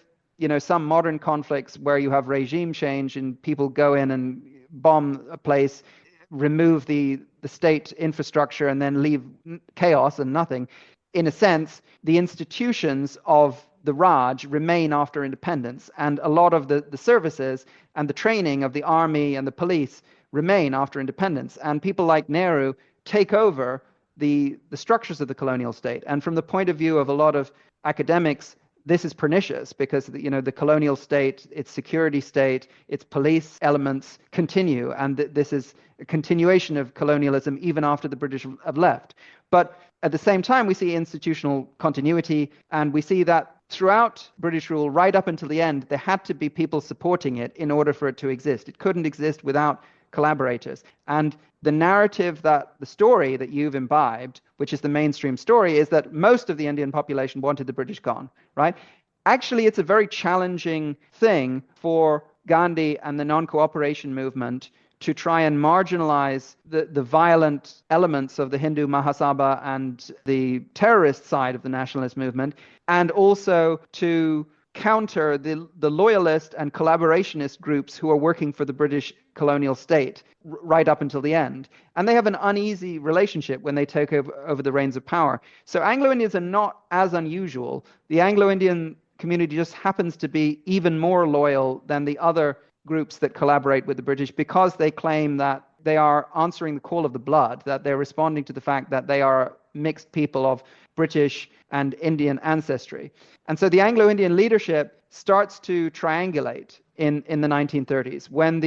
some modern conflicts where you have regime change and people go in and bomb a place, remove the state infrastructure, and then leave chaos and nothing, in a sense, the institutions of the Raj remain after independence, and a lot of the services and the training of the army and the police remain after independence. And people like Nehru take over the structures of the colonial state. And from the point of view of a lot of academics, this is pernicious because the colonial state, its security state, its police elements continue, and this is a continuation of colonialism even after the British have left. But at the same time, we see institutional continuity, and we see that throughout British rule, right up until the end, there had to be people supporting it in order for it to exist. It couldn't exist without collaborators. And the story that you've imbibed, which is the mainstream story, is that most of the Indian population wanted the British gone, right? actually it's a very challenging thing for Gandhi and the non-cooperation movement to try and marginalize the violent elements of the Hindu Mahasabha and the terrorist side of the nationalist movement, and also to counter the loyalist and collaborationist groups who are working for the British colonial state right up until the end. And they have an uneasy relationship when they take over the reins of power. So Anglo-Indians are not as unusual. The Anglo-Indian community just happens to be even more loyal than the other groups that collaborate with the British, because they claim that they are answering the call of the blood, that they're responding to the fact that they are mixed people of British and Indian ancestry. And so the Anglo-Indian leadership starts to triangulate in the 1930s. When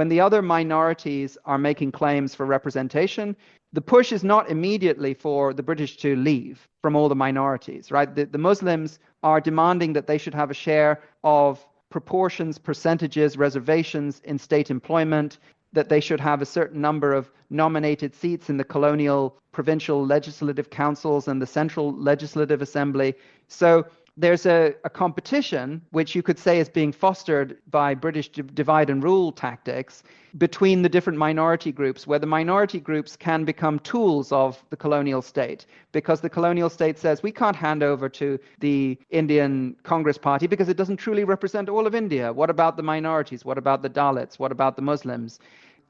the other minorities are making claims for representation, the push is not immediately for the British to leave from all the minorities, right? The Muslims are demanding that they should have a share of proportions, percentages, reservations in state employment, that they should have a certain number of nominated seats in the colonial provincial legislative councils and the central legislative assembly. So there's a competition, which you could say is being fostered by British divide and rule tactics, between the different minority groups, where the minority groups can become tools of the colonial state, because the colonial state says we can't hand over to the Indian Congress Party because it doesn't truly represent all of India. What about the minorities? What about the Dalits? What about the Muslims?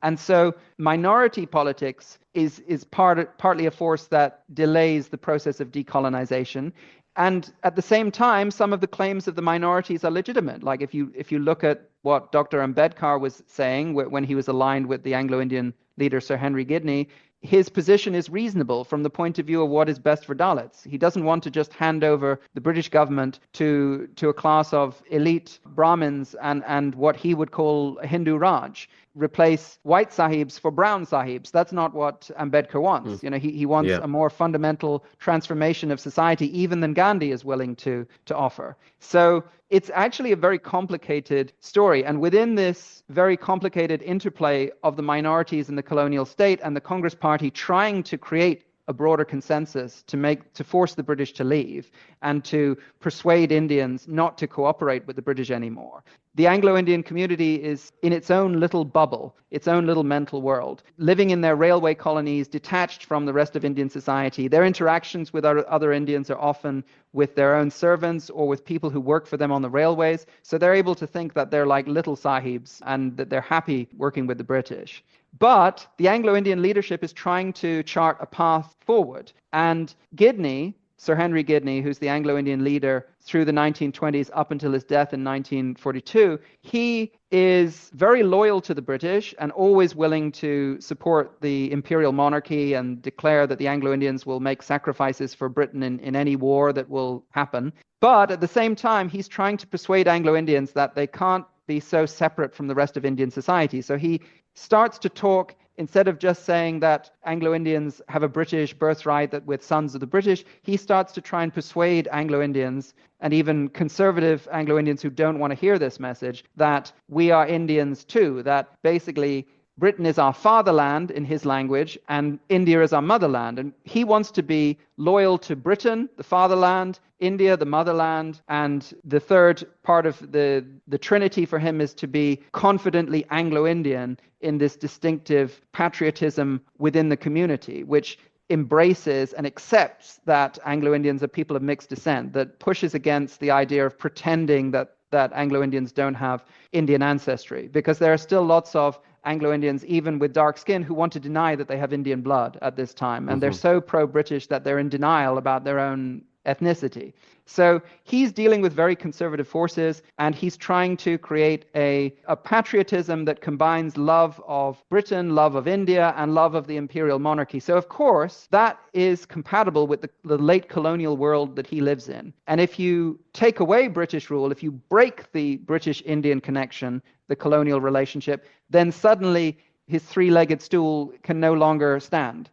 And so minority politics is partly a force that delays the process of decolonization. And at the same time, some of the claims of the minorities are legitimate. Like if you look at what Dr. Ambedkar was saying when he was aligned with the Anglo-Indian leader Sir Henry Gidney, his position is reasonable from the point of view of what is best for Dalits. He doesn't want to just hand over the British government to a class of elite Brahmins and what he would call Hindu Raj, replace white sahibs for brown sahibs. That's not what Ambedkar wants. He wants a more fundamental transformation of society, even than Gandhi is willing to offer. So it's actually a very complicated story. And within this very complicated interplay of the minorities in the colonial state and the Congress Party trying to create a broader consensus to force the British to leave and to persuade Indians not to cooperate with the British anymore, the Anglo-Indian community is in its own little bubble, its own little mental world, living in their railway colonies, detached from the rest of Indian society. Their interactions with other Indians are often with their own servants or with people who work for them on the railways. So they're able to think that they're like little sahibs and that they're happy working with the British. But the Anglo-Indian leadership is trying to chart a path forward. And Gidney, Sir Henry Gidney, who's the Anglo-Indian leader through the 1920s up until his death in 1942, he is very loyal to the British and always willing to support the imperial monarchy and declare that the Anglo-Indians will make sacrifices for Britain in any war that will happen. But at the same time, he's trying to persuade Anglo-Indians that they can't be so separate from the rest of Indian society. So he starts to talk, instead of just saying that Anglo-Indians have a British birthright that with sons of the British, he starts to try and persuade Anglo-Indians and even conservative Anglo-Indians who don't want to hear this message that we are Indians too, that basically Britain is our fatherland in his language and India is our motherland. And he wants to be loyal to Britain, the fatherland, India, the motherland, and the third part of the trinity for him is to be confidently Anglo-Indian in this distinctive patriotism within the community, which embraces and accepts that Anglo-Indians are people of mixed descent, that pushes against the idea of pretending that Anglo-Indians don't have Indian ancestry, because there are still lots of Anglo-Indians, even with dark skin, who want to deny that they have Indian blood at this time. And they're so pro-British that they're in denial about their own ethnicity. So he's dealing with very conservative forces, and he's trying to create a patriotism that combines love of Britain, love of India, and love of the imperial monarchy. So of course, that is compatible with the late colonial world that he lives in. And if you take away British rule, if you break the British-Indian connection, the colonial relationship, then suddenly his three-legged stool can no longer stand.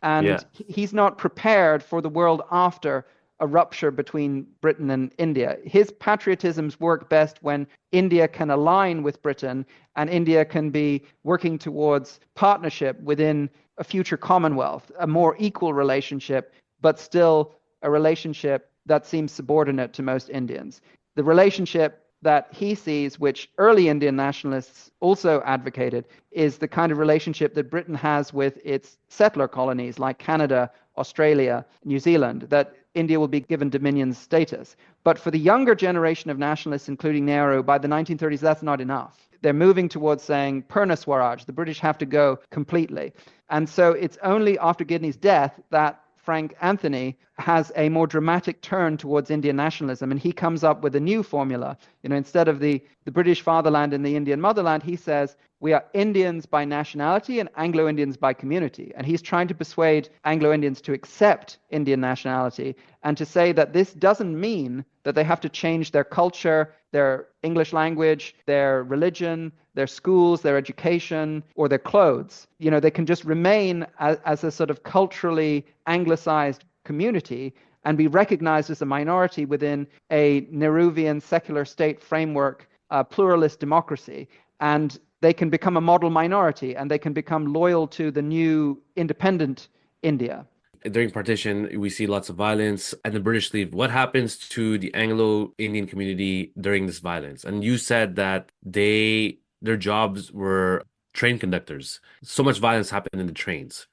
And he's not prepared for the world after a rupture between Britain and India. His patriotisms work best when India can align with Britain and India can be working towards partnership within a future Commonwealth, a more equal relationship, but still a relationship that seems subordinate to most Indians. the relationship that he sees, which early Indian nationalists also advocated, is the kind of relationship that Britain has with its settler colonies like Canada, Australia, New Zealand, that India will be given dominion status. But for the younger generation of nationalists, including Nehru, by the 1930s, that's not enough. They're moving towards saying Purna Swaraj, the British have to go completely. And so it's only after Gidney's death that Frank Anthony has a more dramatic turn towards Indian nationalism, and he comes up with a new formula. Instead of the British fatherland and the Indian motherland, he says we are Indians by nationality and Anglo-Indians by community. And he's trying to persuade Anglo-Indians to accept Indian nationality and to say that this doesn't mean that they have to change their culture, their English language, their religion, their schools, their education, or their clothes. They can just remain as a sort of culturally anglicized community and be recognized as a minority within a Nehruvian secular state framework, pluralist democracy. And they can become a model minority and they can become loyal to the new independent India. During partition, we see lots of violence and the British leave. What happens to the Anglo-Indian community during this violence? And you said that their jobs were train conductors. So much violence happened in the trains.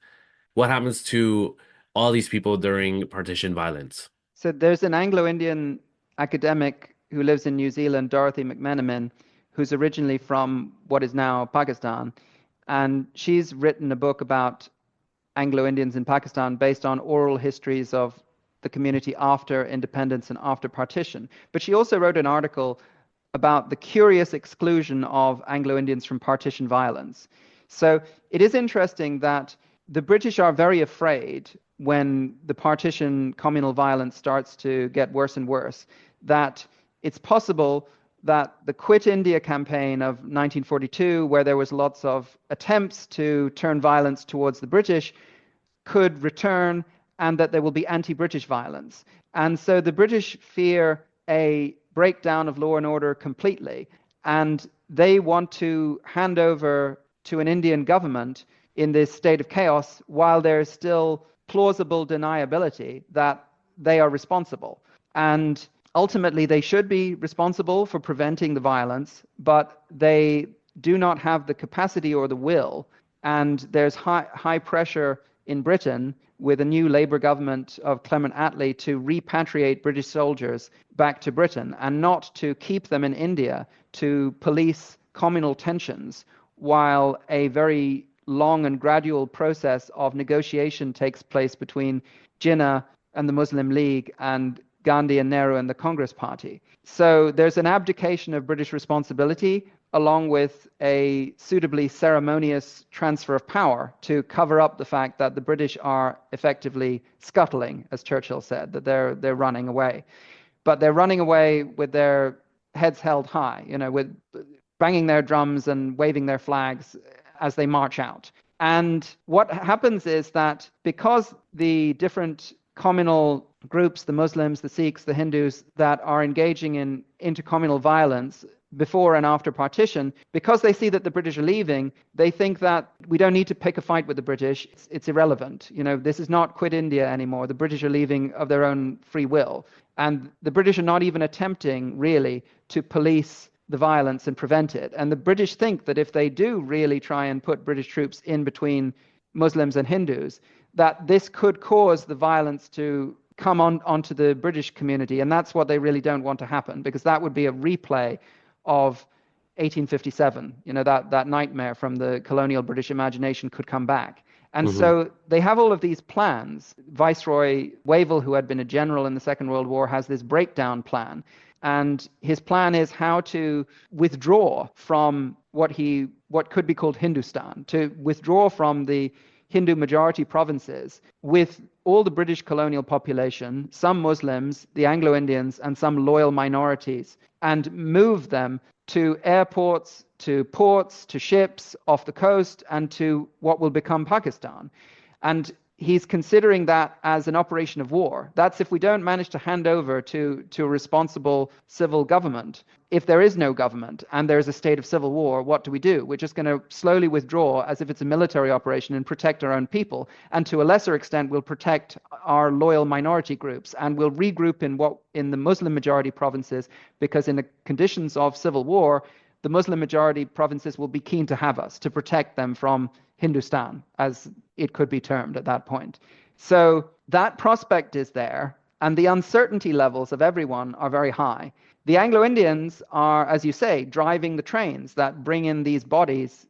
What happens to all these people during partition violence? So there's an Anglo-Indian academic who lives in New Zealand, Dorothy McMenamin, who's originally from what is now Pakistan. And she's written a book about Anglo-Indians in Pakistan based on oral histories of the community after independence and after partition. But she also wrote an article about the curious exclusion of Anglo-Indians from partition violence. So it is interesting that the British are very afraid when the partition communal violence starts to get worse and worse, that it's possible that the Quit India campaign of 1942, where there was lots of attempts to turn violence towards the British, could return and that there will be anti-British violence. And so the British fear a breakdown of law and order completely, and they want to hand over to an Indian government in this state of chaos while there is still plausible deniability that they are responsible. And ultimately, they should be responsible for preventing the violence, but they do not have the capacity or the will. And there's high pressure in Britain with a new Labour government of Clement Attlee to repatriate British soldiers back to Britain and not to keep them in India to police communal tensions while a very long and gradual process of negotiation takes place between Jinnah and the Muslim League and Gandhi and Nehru and the Congress Party. So there's an abdication of British responsibility along with a suitably ceremonious transfer of power to cover up the fact that the British are effectively scuttling, as Churchill said, that they're running away. But they're running away with their heads held high, with banging their drums and waving their flags as they march out. And what happens is that because the different communal groups, the Muslims, the Sikhs, the Hindus, that are engaging in intercommunal violence before and after partition, because they see that the British are leaving, they think that we don't need to pick a fight with the British. It's irrelevant. This is not Quit India anymore. The British are leaving of their own free will. And the British are not even attempting really to police the violence and prevent it. And the British think that if they do really try and put British troops in between Muslims and Hindus, that this could cause the violence to come onto the British community. And that's what they really don't want to happen, because that would be a replay of 1857. That nightmare from the colonial British imagination could come back. And so they have all of these plans. Viceroy Wavell, who had been a general in the Second World War, has this breakdown plan. And his plan is how to withdraw from what could be called Hindustan, to withdraw from the Hindu majority provinces with all the British colonial population, some Muslims, the Anglo-Indians, and some loyal minorities, and move them to airports, to ports, to ships off the coast, and to what will become Pakistan. And he's considering that as an operation of war. That's if we don't manage to hand over to a responsible civil government. If there is no government and there's a state of civil war, what do we do? We're just going to slowly withdraw as if it's a military operation and protect our own people. And to a lesser extent, we'll protect our loyal minority groups, and we'll regroup in the Muslim majority provinces, because in the conditions of civil war, the Muslim majority provinces will be keen to have us to protect them from Hindustan, as it could be termed at that point. So that prospect is there, and the uncertainty levels of everyone are very high. The Anglo-Indians are, as you say, driving the trains that bring in these bodies,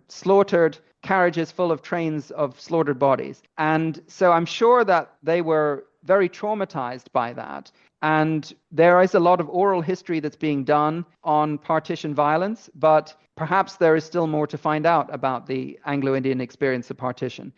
slaughtered carriages full of trains of slaughtered bodies. And so I'm sure that they were very traumatized by that. And there is a lot of oral history that's being done on partition violence, but perhaps there is still more to find out about the Anglo-Indian experience of partition.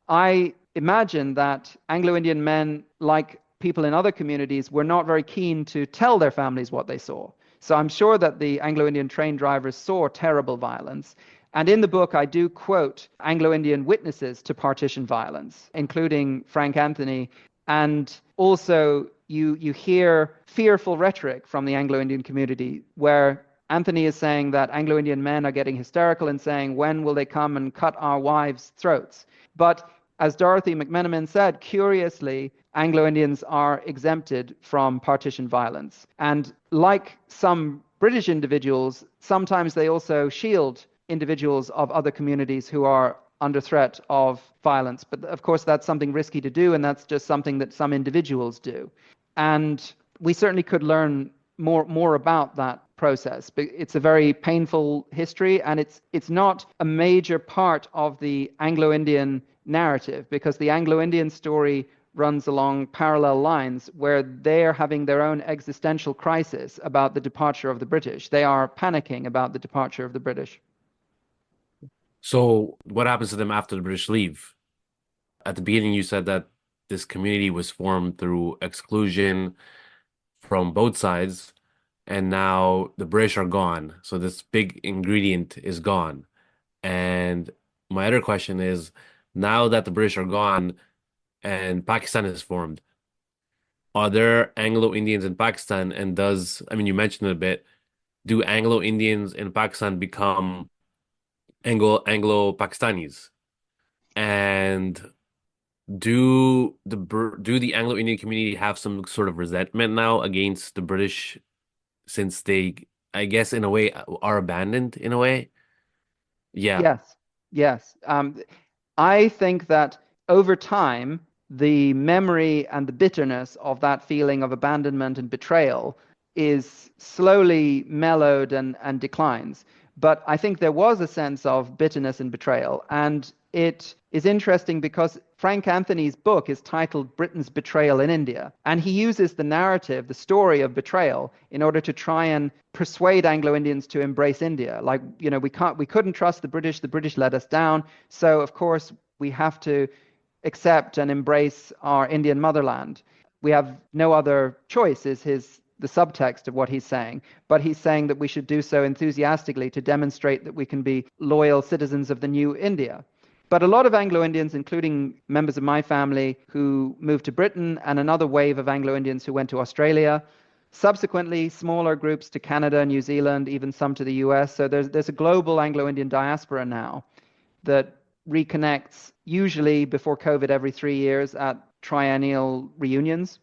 I imagine that Anglo-Indian men, like people in other communities, were not very keen to tell their families what they saw. So I'm sure that the Anglo-Indian train drivers saw terrible violence. And in the book, I do quote Anglo-Indian witnesses to partition violence, including Frank Anthony. And also, you hear fearful rhetoric from the Anglo-Indian community, where Anthony is saying that Anglo-Indian men are getting hysterical and saying, when will they come and cut our wives' throats? But as Dorothy McMenamin said, curiously, Anglo-Indians are exempted from partition violence. And like some British individuals, sometimes they also shield individuals of other communities who are under threat of violence. But of course, that's something risky to do, and that's just something that some individuals do. And we certainly could learn more about that process. But it's a very painful history, and it's not a major part of the Anglo-Indian narrative, because the Anglo-Indian story runs along parallel lines where they're having their own existential crisis about the departure of the British. They are panicking about the departure of the British. So what happens to them after the British leave? At the beginning, you said that this community was formed through exclusion from both sides, and now the British are gone. So this big ingredient is gone. And my other question is, now that the British are gone and Pakistan is formed, are there Anglo-Indians in Pakistan? And you mentioned it a bit, do Anglo-Indians in Pakistan become Anglo-Pakistanis? And do the Anglo-Indian community have some sort of resentment now against the British, since they, I guess, in a way, are abandoned in a way? Yeah. Yes. I think that over time, the memory and the bitterness of that feeling of abandonment and betrayal is slowly mellowed and declines. But I think there was a sense of bitterness and betrayal. And it is interesting because Frank Anthony's book is titled Britain's Betrayal in India. And he uses the narrative, the story of betrayal, in order to try and persuade Anglo-Indians to embrace India. Like, we couldn't trust the British let us down. So, of course, we have to accept and embrace our Indian motherland. We have no other choice, is the subtext of what he's saying. But he's saying that we should do so enthusiastically to demonstrate that we can be loyal citizens of the new India. But a lot of Anglo-Indians, including members of my family who moved to Britain, and another wave of Anglo-Indians who went to Australia, subsequently smaller groups to Canada, New Zealand, even some to the US. So there's a global Anglo-Indian diaspora now that reconnects usually before COVID every 3 years at triennial reunions.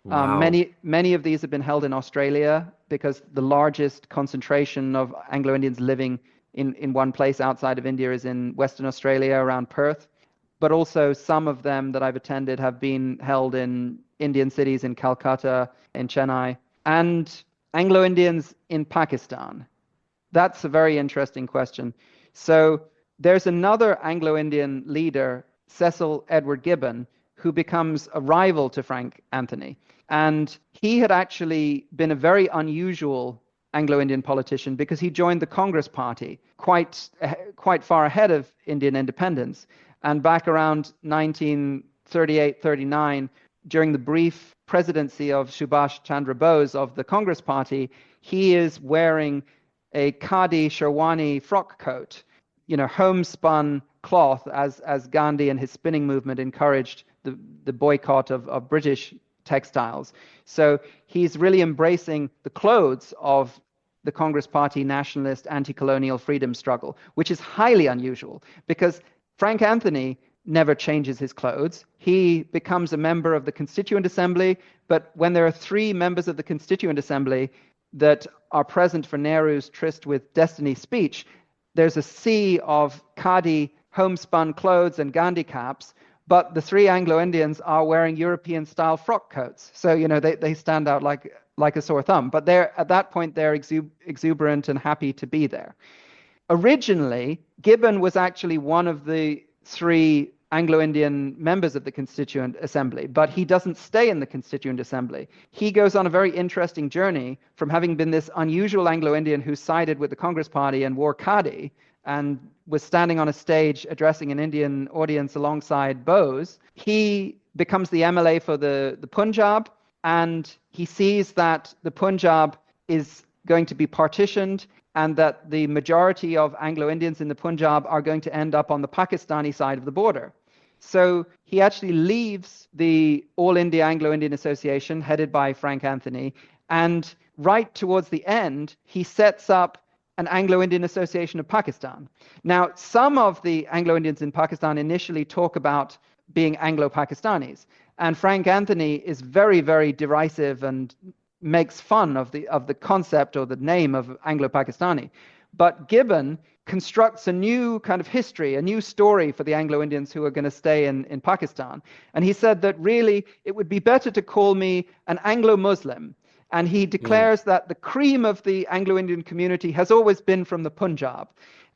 Wow. Many of these have been held in Australia, because the largest concentration of Anglo-Indians living in one place outside of India is in Western Australia, around Perth. But also some of them that I've attended have been held in Indian cities, in Calcutta, in Chennai. And Anglo-Indians in Pakistan. That's a very interesting question. So there's another Anglo-Indian leader, Cecil Edward Gibbon, who becomes a rival to Frank Anthony. And he had actually been a very unusual Anglo-Indian politician, because he joined the Congress Party quite far ahead of Indian independence. And back around 1938-39, during the brief presidency of Subhash Chandra Bose of the Congress Party, he is wearing a Khadi Sherwani frock coat, homespun cloth as Gandhi and his spinning movement encouraged the boycott of British textiles. So he's really embracing the clothes of the Congress Party nationalist anti-colonial freedom struggle, which is highly unusual because Frank Anthony never changes his clothes. He becomes a member of the Constituent Assembly, but when there are 3 members of the Constituent Assembly that are present for Nehru's tryst with Destiny speech, there's a sea of khadi homespun clothes and Gandhi caps, but the 3 Anglo-Indians are wearing European-style frock coats. So, they stand out like a sore thumb. But at that point, they're exuberant and happy to be there. Originally, Gibbon was actually one of the 3 Anglo-Indian members of the Constituent Assembly, but he doesn't stay in the Constituent Assembly. He goes on a very interesting journey from having been this unusual Anglo-Indian who sided with the Congress Party and wore khadi and was standing on a stage addressing an Indian audience alongside Bose. He becomes the MLA for the Punjab, and he sees that the Punjab is going to be partitioned and that the majority of Anglo-Indians in the Punjab are going to end up on the Pakistani side of the border. So he actually leaves the All India Anglo-Indian Association, headed by Frank Anthony, and right towards the end, he sets up an Anglo-Indian Association of Pakistan. Now, some of the Anglo-Indians in Pakistan initially talk about being Anglo-Pakistanis, and Frank Anthony is very, very derisive and makes fun of the concept or the name of Anglo-Pakistani. But Gibbon constructs a new kind of history, a new story for the Anglo-Indians who are going to stay in Pakistan. And he said that really it would be better to call me an Anglo-Muslim. And he declares that the cream of the Anglo-Indian community has always been from the Punjab,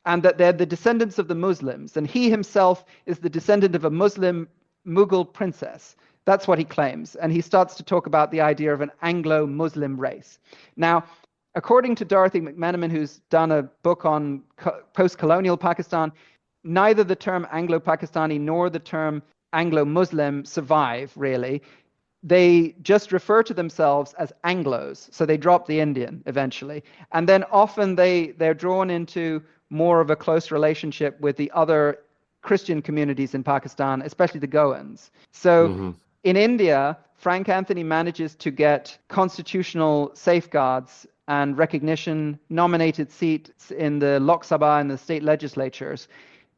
and that they're the descendants of the Muslims. And he himself is the descendant of a Muslim Mughal princess. That's what he claims. And he starts to talk about the idea of an Anglo-Muslim race. Now, according to Dorothy McMenamin, who's done a book on post-colonial Pakistan, neither the term Anglo-Pakistani nor the term Anglo-Muslim survive, really. They just refer to themselves as Anglos, so they drop the Indian eventually. And then often they're drawn into more of a close relationship with the other Christian communities in Pakistan, especially the Goans. So in India, Frank Anthony manages to get constitutional safeguards and recognition, nominated seats in the Lok Sabha and the state legislatures.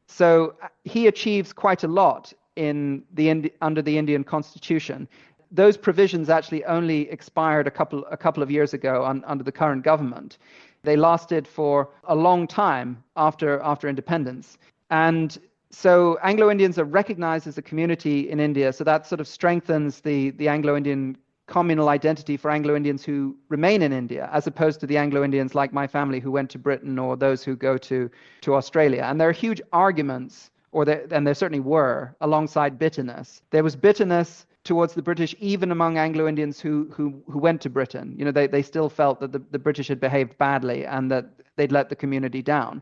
So he achieves quite a lot under the Indian constitution. Those provisions actually only expired a couple of years ago under the current government. They lasted for a long time after independence. And so Anglo-Indians are recognized as a community in India. So that sort of strengthens the Anglo-Indian communal identity for Anglo-Indians who remain in India, as opposed to the Anglo-Indians like my family who went to Britain or those who go to Australia. And there are huge arguments, and there certainly were, alongside bitterness. There was bitterness towards the British, even among Anglo-Indians who went to Britain. They still felt that the British had behaved badly and that they'd let the community down.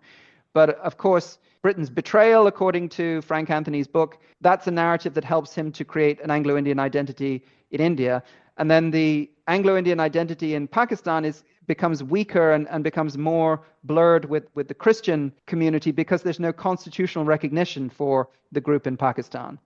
But of course, Britain's betrayal, according to Frank Anthony's book, that's a narrative that helps him to create an Anglo-Indian identity in India. And then the Anglo-Indian identity in Pakistan becomes weaker and becomes more blurred with the Christian community because there's no constitutional recognition for the group in Pakistan.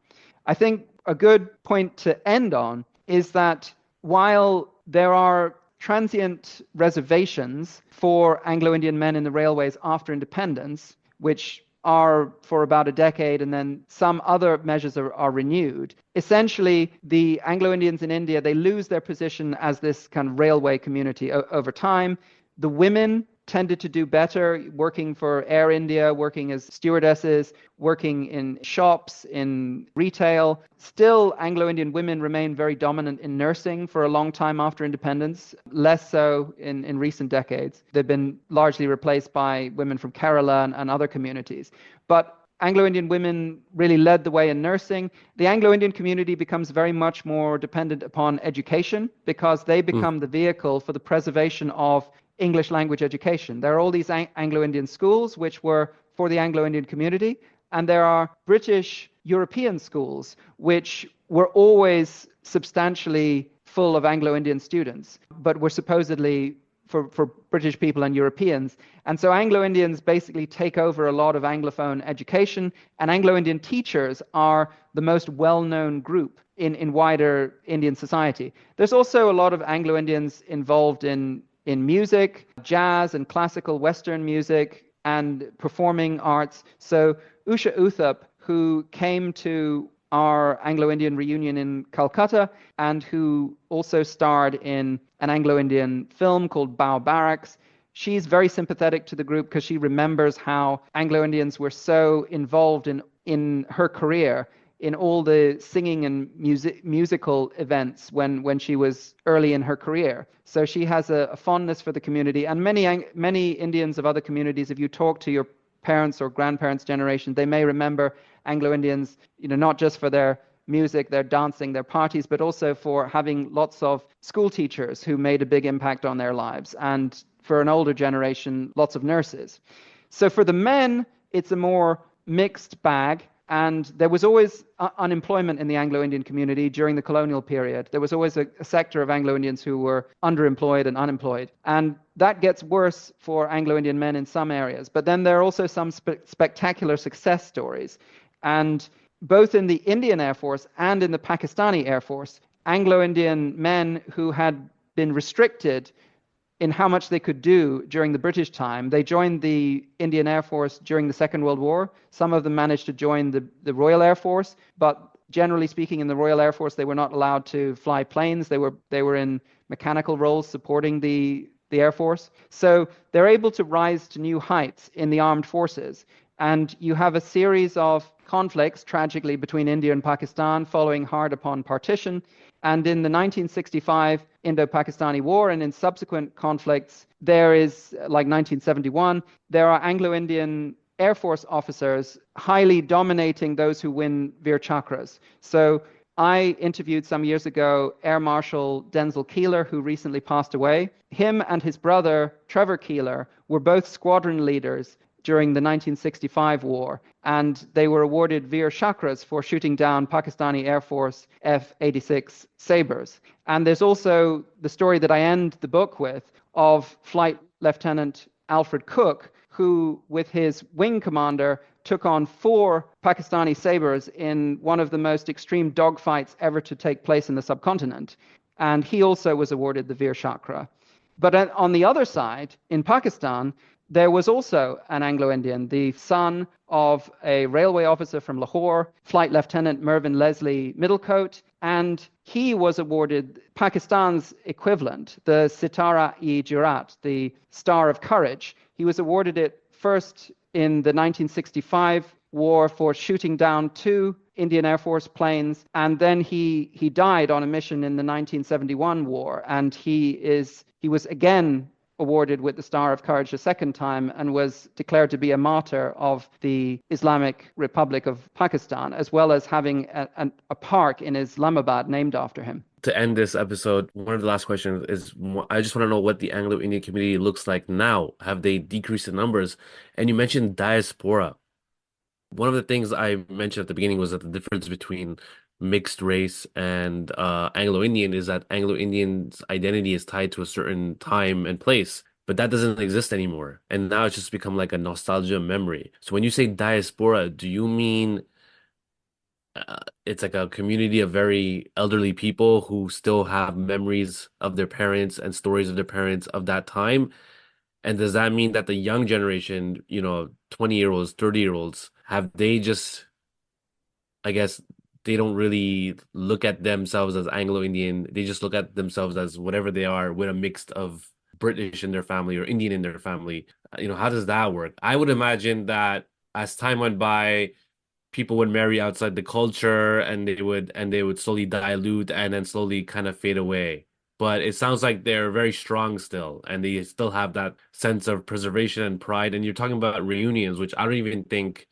I think a good point to end on is that while there are transient reservations for Anglo-Indian men in the railways after independence, which are for about a decade, and then some other measures are renewed. Essentially, the Anglo-Indians in India, they lose their position as this kind of railway community over time. The women tended to do better, working for Air India, working as stewardesses, working in shops, in retail. Still, Anglo-Indian women remain very dominant in nursing for a long time after independence, less so in recent decades. They've been largely replaced by women from Kerala and other communities. But Anglo-Indian women really led the way in nursing. The Anglo-Indian community becomes very much more dependent upon education because they become the vehicle for the preservation of English language education. There are all these Anglo-Indian schools which were for the Anglo-Indian community, and there are British European schools which were always substantially full of Anglo-Indian students, but were supposedly for British people and Europeans. And so Anglo-Indians basically take over a lot of Anglophone education, and Anglo-Indian teachers are the most well-known group in wider Indian society. There's also a lot of Anglo-Indians involved in music, jazz and classical Western music and performing arts. So Usha Uthup, who came to our Anglo-Indian reunion in Calcutta and who also starred in an Anglo-Indian film called Bao Barracks, she's very sympathetic to the group because she remembers how Anglo-Indians were so involved in her career in all the singing and musical events when she was early in her career. So she has a fondness for the community. And many Indians of other communities, if you talk to your parents' or grandparents' generation, they may remember Anglo-Indians, not just for their music, their dancing, their parties, but also for having lots of school teachers who made a big impact on their lives. And for an older generation, lots of nurses. So for the men, it's a more mixed bag. And there was always unemployment in the Anglo-Indian community during the colonial period. There was always a sector of Anglo-Indians who were underemployed and unemployed. And that gets worse for Anglo-Indian men in some areas. But then there are also some spectacular success stories. And both in the Indian Air Force and in the Pakistani Air Force, Anglo-Indian men who had been restricted in how much they could do during the British time. They joined the Indian Air Force during the Second World War. Some of them managed to join the Royal Air Force, but generally speaking, in the Royal Air Force, they were not allowed to fly planes. They were in mechanical roles supporting the Air Force. So they're able to rise to new heights in the armed forces. And you have a series of conflicts, tragically, between India and Pakistan, following hard upon partition. And in the 1965 Indo-Pakistani War and in subsequent conflicts, there is, like 1971, there are Anglo-Indian Air Force officers highly dominating those who win Veer Chakras. So I interviewed some years ago Air Marshal Denzil Keeler, who recently passed away. Him and his brother, Trevor Keeler, were both squadron leaders during the 1965 war, and they were awarded Veer Chakras for shooting down Pakistani Air Force F-86 Sabres. And there's also the story that I end the book with of Flight Lieutenant Alfred Cook, who, with his wing commander, took on 4 Pakistani Sabres in one of the most extreme dogfights ever to take place in the subcontinent. And he also was awarded the Veer Chakra. But on the other side, in Pakistan, there was also an Anglo-Indian, the son of a railway officer from Lahore, Flight Lieutenant Mervyn Leslie Middlecote, and he was awarded Pakistan's equivalent, the Sitara-e-Jurat, the Star of Courage. He was awarded it first in the 1965 war for shooting down 2 Indian Air Force planes, and then he died on a mission in the 1971 war, and he was again awarded with the Star of Courage a second time and was declared to be a martyr of the Islamic Republic of Pakistan, as well as having a park in Islamabad named after him. To end this episode, one of the last questions is, I just want to know what the Anglo-Indian community looks like now. Have they decreased in numbers? And you mentioned diaspora. One of the things I mentioned at the beginning was that the difference between mixed race and Anglo-Indian is that Anglo-Indian's identity is tied to a certain time and place, but that doesn't exist anymore. And now it's just become like a nostalgia memory. So when you say diaspora, do you mean it's like a community of very elderly people who still have memories of their parents and stories of their parents of that time? And does that mean that the young generation, 20-year-olds, 30-year-olds, have they just, I guess, they don't really look at themselves as Anglo-Indian. They just look at themselves as whatever they are with a mix of British in their family or Indian in their family. How does that work? I would imagine that as time went by, people would marry outside the culture and they would slowly dilute and then slowly kind of fade away. But it sounds like they're very strong still, and they still have that sense of preservation and pride. And you're talking about reunions, which I don't even think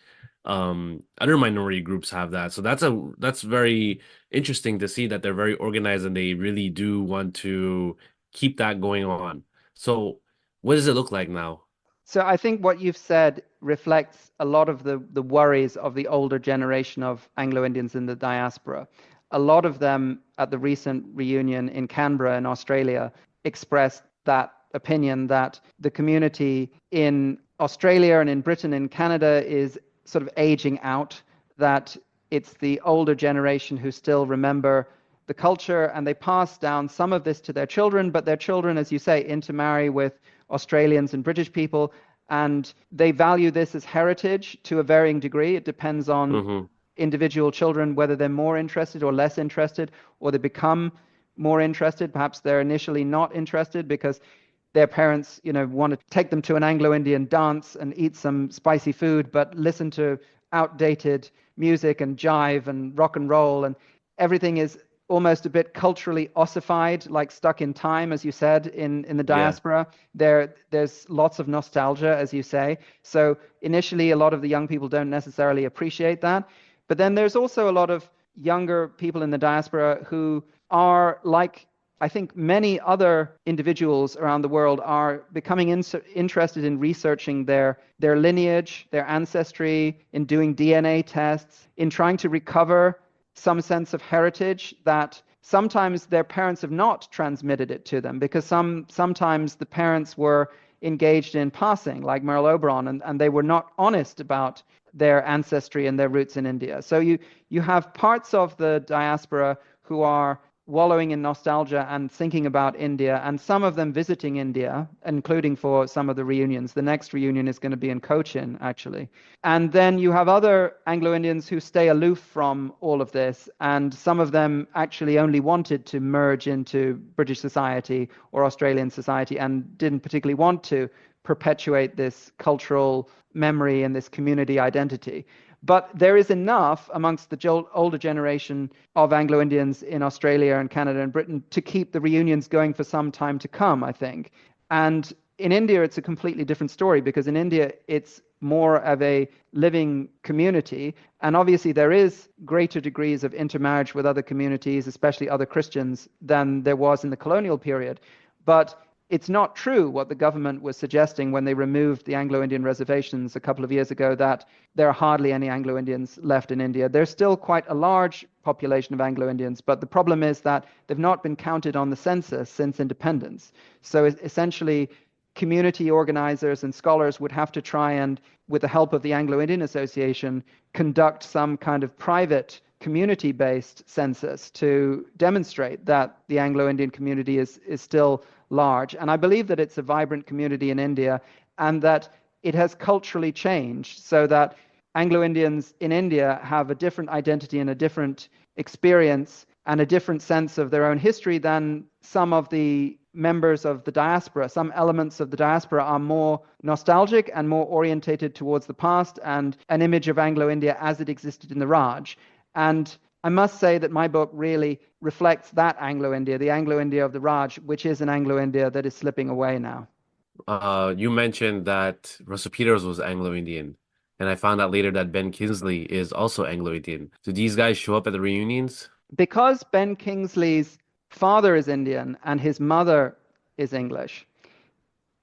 other minority groups have that. So that's very interesting to see that they're very organized and they really do want to keep that going on. So what does it look like now? So I think what you've said reflects a lot of the worries of the older generation of Anglo-Indians in the diaspora. A lot of them at the recent reunion in Canberra in Australia expressed that opinion that the community in Australia and in Britain and Canada is sort of aging out, that it's the older generation who still remember the culture, and they pass down some of this to their children, but their children, as you say, intermarry with Australians and British people, and they value this as heritage to a varying degree. It depends on individual children, whether they're more interested or less interested, or they become more interested. Perhaps they're initially not interested because their parents, want to take them to an Anglo-Indian dance and eat some spicy food, but listen to outdated music and jive and rock and roll, and everything is almost a bit culturally ossified, like stuck in time, as you said, in the diaspora. There's lots of nostalgia, as you say. So initially, a lot of the young people don't necessarily appreciate that. But then there's also a lot of younger people in the diaspora who are, like I think many other individuals around the world, are becoming interested in researching their lineage, their ancestry, in doing DNA tests, in trying to recover some sense of heritage that sometimes their parents have not transmitted it to them, because sometimes the parents were engaged in passing, like Merle Oberon, and they were not honest about their ancestry and their roots in India. So you have parts of the diaspora who are wallowing in nostalgia and thinking about India, and some of them visiting India, including for some of the reunions. The next reunion is going to be in Cochin, actually. And then you have other Anglo-Indians who stay aloof from all of this, and some of them actually only wanted to merge into British society or Australian society and didn't particularly want to perpetuate this cultural memory and this community identity. But there is enough amongst the older generation of Anglo-Indians in Australia and Canada and Britain to keep the reunions going for some time to come, I think. And in India, it's a completely different story, because in India, it's more of a living community. And obviously, there is greater degrees of intermarriage with other communities, especially other Christians, than there was in the colonial period. But it's not true what the government was suggesting when they removed the Anglo-Indian reservations a couple of years ago, that there are hardly any Anglo-Indians left in India. There's still quite a large population of Anglo-Indians, but the problem is that they've not been counted on the census since independence. So essentially, community organizers and scholars would have to try and, with the help of the Anglo-Indian Association, conduct some kind of private community-based census to demonstrate that the Anglo-Indian community is still large. And I believe that it's a vibrant community in India, and that it has culturally changed so that Anglo-Indians in India have a different identity and a different experience and a different sense of their own history than some of the members of the diaspora. Some elements of the diaspora are more nostalgic and more orientated towards the past and an image of Anglo-India as it existed in the Raj. And I must say that my book really reflects that Anglo-India, the Anglo-India of the Raj, which is an Anglo-India that is slipping away now. You mentioned that Russell Peters was Anglo-Indian, and I found out later that Ben Kingsley is also Anglo-Indian. Do these guys show up at the reunions? Because Ben Kingsley's father is Indian and his mother is English,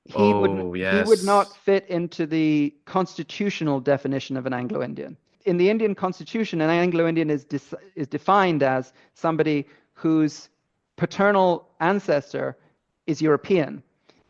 he would not fit into the constitutional definition of an Anglo-Indian. In the Indian constitution, an Anglo-Indian is defined as somebody whose paternal ancestor is European.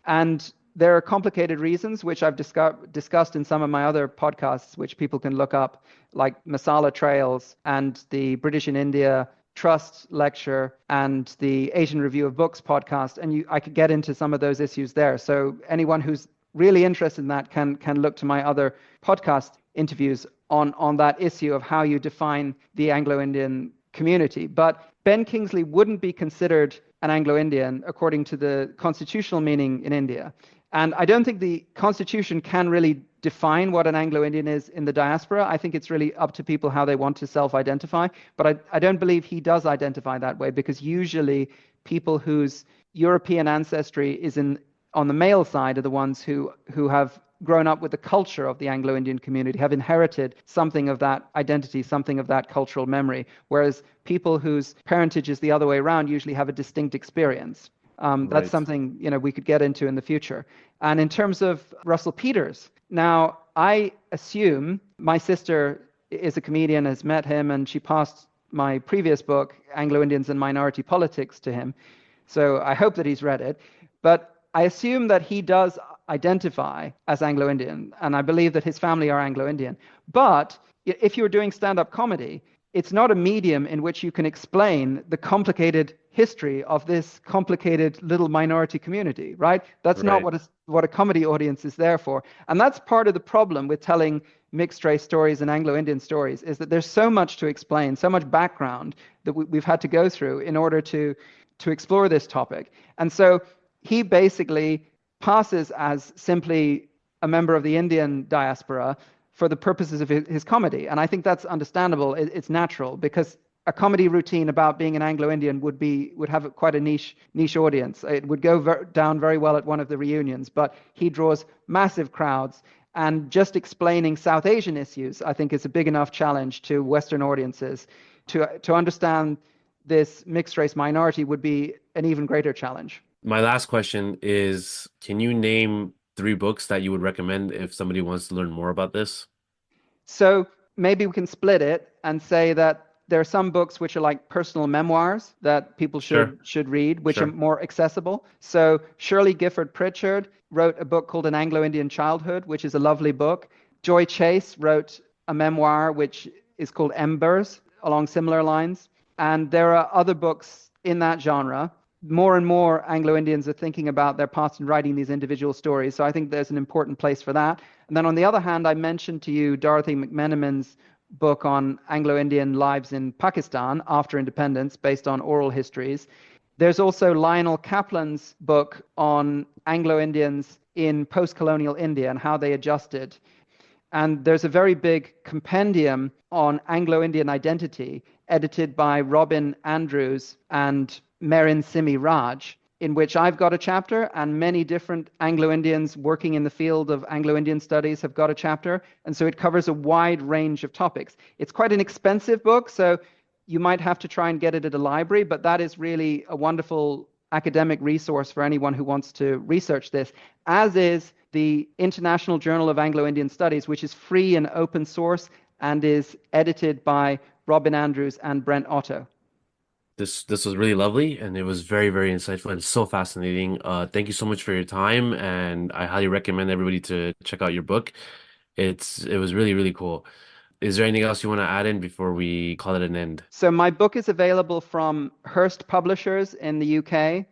And there are complicated reasons, which I've discussed in some of my other podcasts, which people can look up, like Masala Trails and the British in India Trust lecture and the Asian Review of Books podcast. And I could get into some of those issues there. So anyone who's really interested in that can look to my other podcast interviews on that issue of how you define the Anglo-Indian community. But Ben Kingsley wouldn't be considered an Anglo-Indian according to the constitutional meaning in India. And I don't think the constitution can really define what an Anglo-Indian is in the diaspora. I think it's really up to people how they want to self-identify. But I don't believe he does identify that way, because usually people whose European ancestry is on the male side are the ones who have grown up with the culture of the Anglo-Indian community, have inherited something of that identity, something of that cultural memory, whereas people whose parentage is the other way around usually have a distinct experience. That's something we could get into in the future. And in terms of Russell Peters, now I assume my sister is a comedian, has met him, and she passed my previous book, Anglo-Indians and Minority Politics, to him. So I hope that he's read it. But I assume that he does identify as Anglo-Indian, and I believe that his family are Anglo-Indian. But if you're doing stand-up comedy, it's not a medium in which you can explain the complicated history of this complicated little minority community, right? That's not Right. what a comedy audience is there for. And that's part of the problem with telling mixed race stories and Anglo-Indian stories, is that there's so much to explain, so much background that we've had to go through in order to explore this topic. And so he basically passes as simply a member of the Indian diaspora for the purposes of his comedy. And I think that's understandable. It's natural, because a comedy routine about being an Anglo-Indian would have quite a niche audience. It would go down very well at one of the reunions, but he draws massive crowds. And just explaining South Asian issues, I think, is a big enough challenge to Western audiences. To understand this mixed race minority would be an even greater challenge. My last question is, can you name 3 books that you would recommend if somebody wants to learn more about this? So maybe we can split it and say that there are some books which are like personal memoirs that people Sure. should read, which are Sure. more accessible. So Shirley Gifford Pritchard wrote a book called An Anglo-Indian Childhood, which is a lovely book. Joy Chase wrote a memoir which is called Embers, along similar lines. And there are other books in that genre. More and more Anglo-Indians are thinking about their past and writing these individual stories. So I think there's an important place for that. And then on the other hand, I mentioned to you Dorothy McMenamin's book on Anglo-Indian lives in Pakistan after independence, based on oral histories. There's also Lionel Kaplan's book on Anglo-Indians in post-colonial India and how they adjusted. And there's a very big compendium on Anglo-Indian identity, edited by Robin Andrews and Merin Simi Raj, in which I've got a chapter, and many different Anglo-Indians working in the field of Anglo-Indian studies have got a chapter. And so it covers a wide range of topics. It's quite an expensive book, so you might have to try and get it at a library, but that is really a wonderful academic resource for anyone who wants to research this, as is the International Journal of Anglo-Indian Studies, which is free and open source and is edited by Robin Andrews and Brent Otto. This was really lovely, and it was very, very insightful and so fascinating. Thank you so much for your time, and I highly recommend everybody to check out your book. It was really, really cool. Is there anything else you want to add in before we call it an end? So my book is available from Hearst Publishers in the UK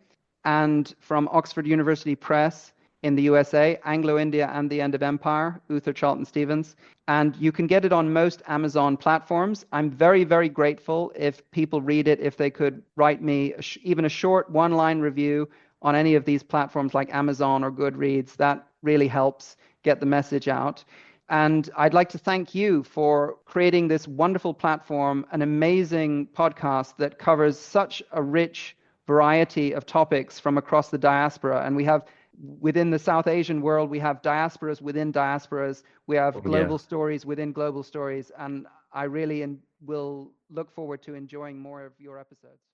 and from Oxford University Press in the USA, Anglo-India and the End of Empire, Uther Charlton-Stevens. And you can get it on most Amazon platforms. I'm very, very grateful if people read it, if they could write me even a short one-line review on any of these platforms like Amazon or Goodreads. That really helps get the message out. And I'd like to thank you for creating this wonderful platform, an amazing podcast that covers such a rich variety of topics from across the diaspora. And we have, within the South Asian world, we have diasporas within diasporas. We have Oh, global yeah. stories within global stories. And I really will look forward to enjoying more of your episodes.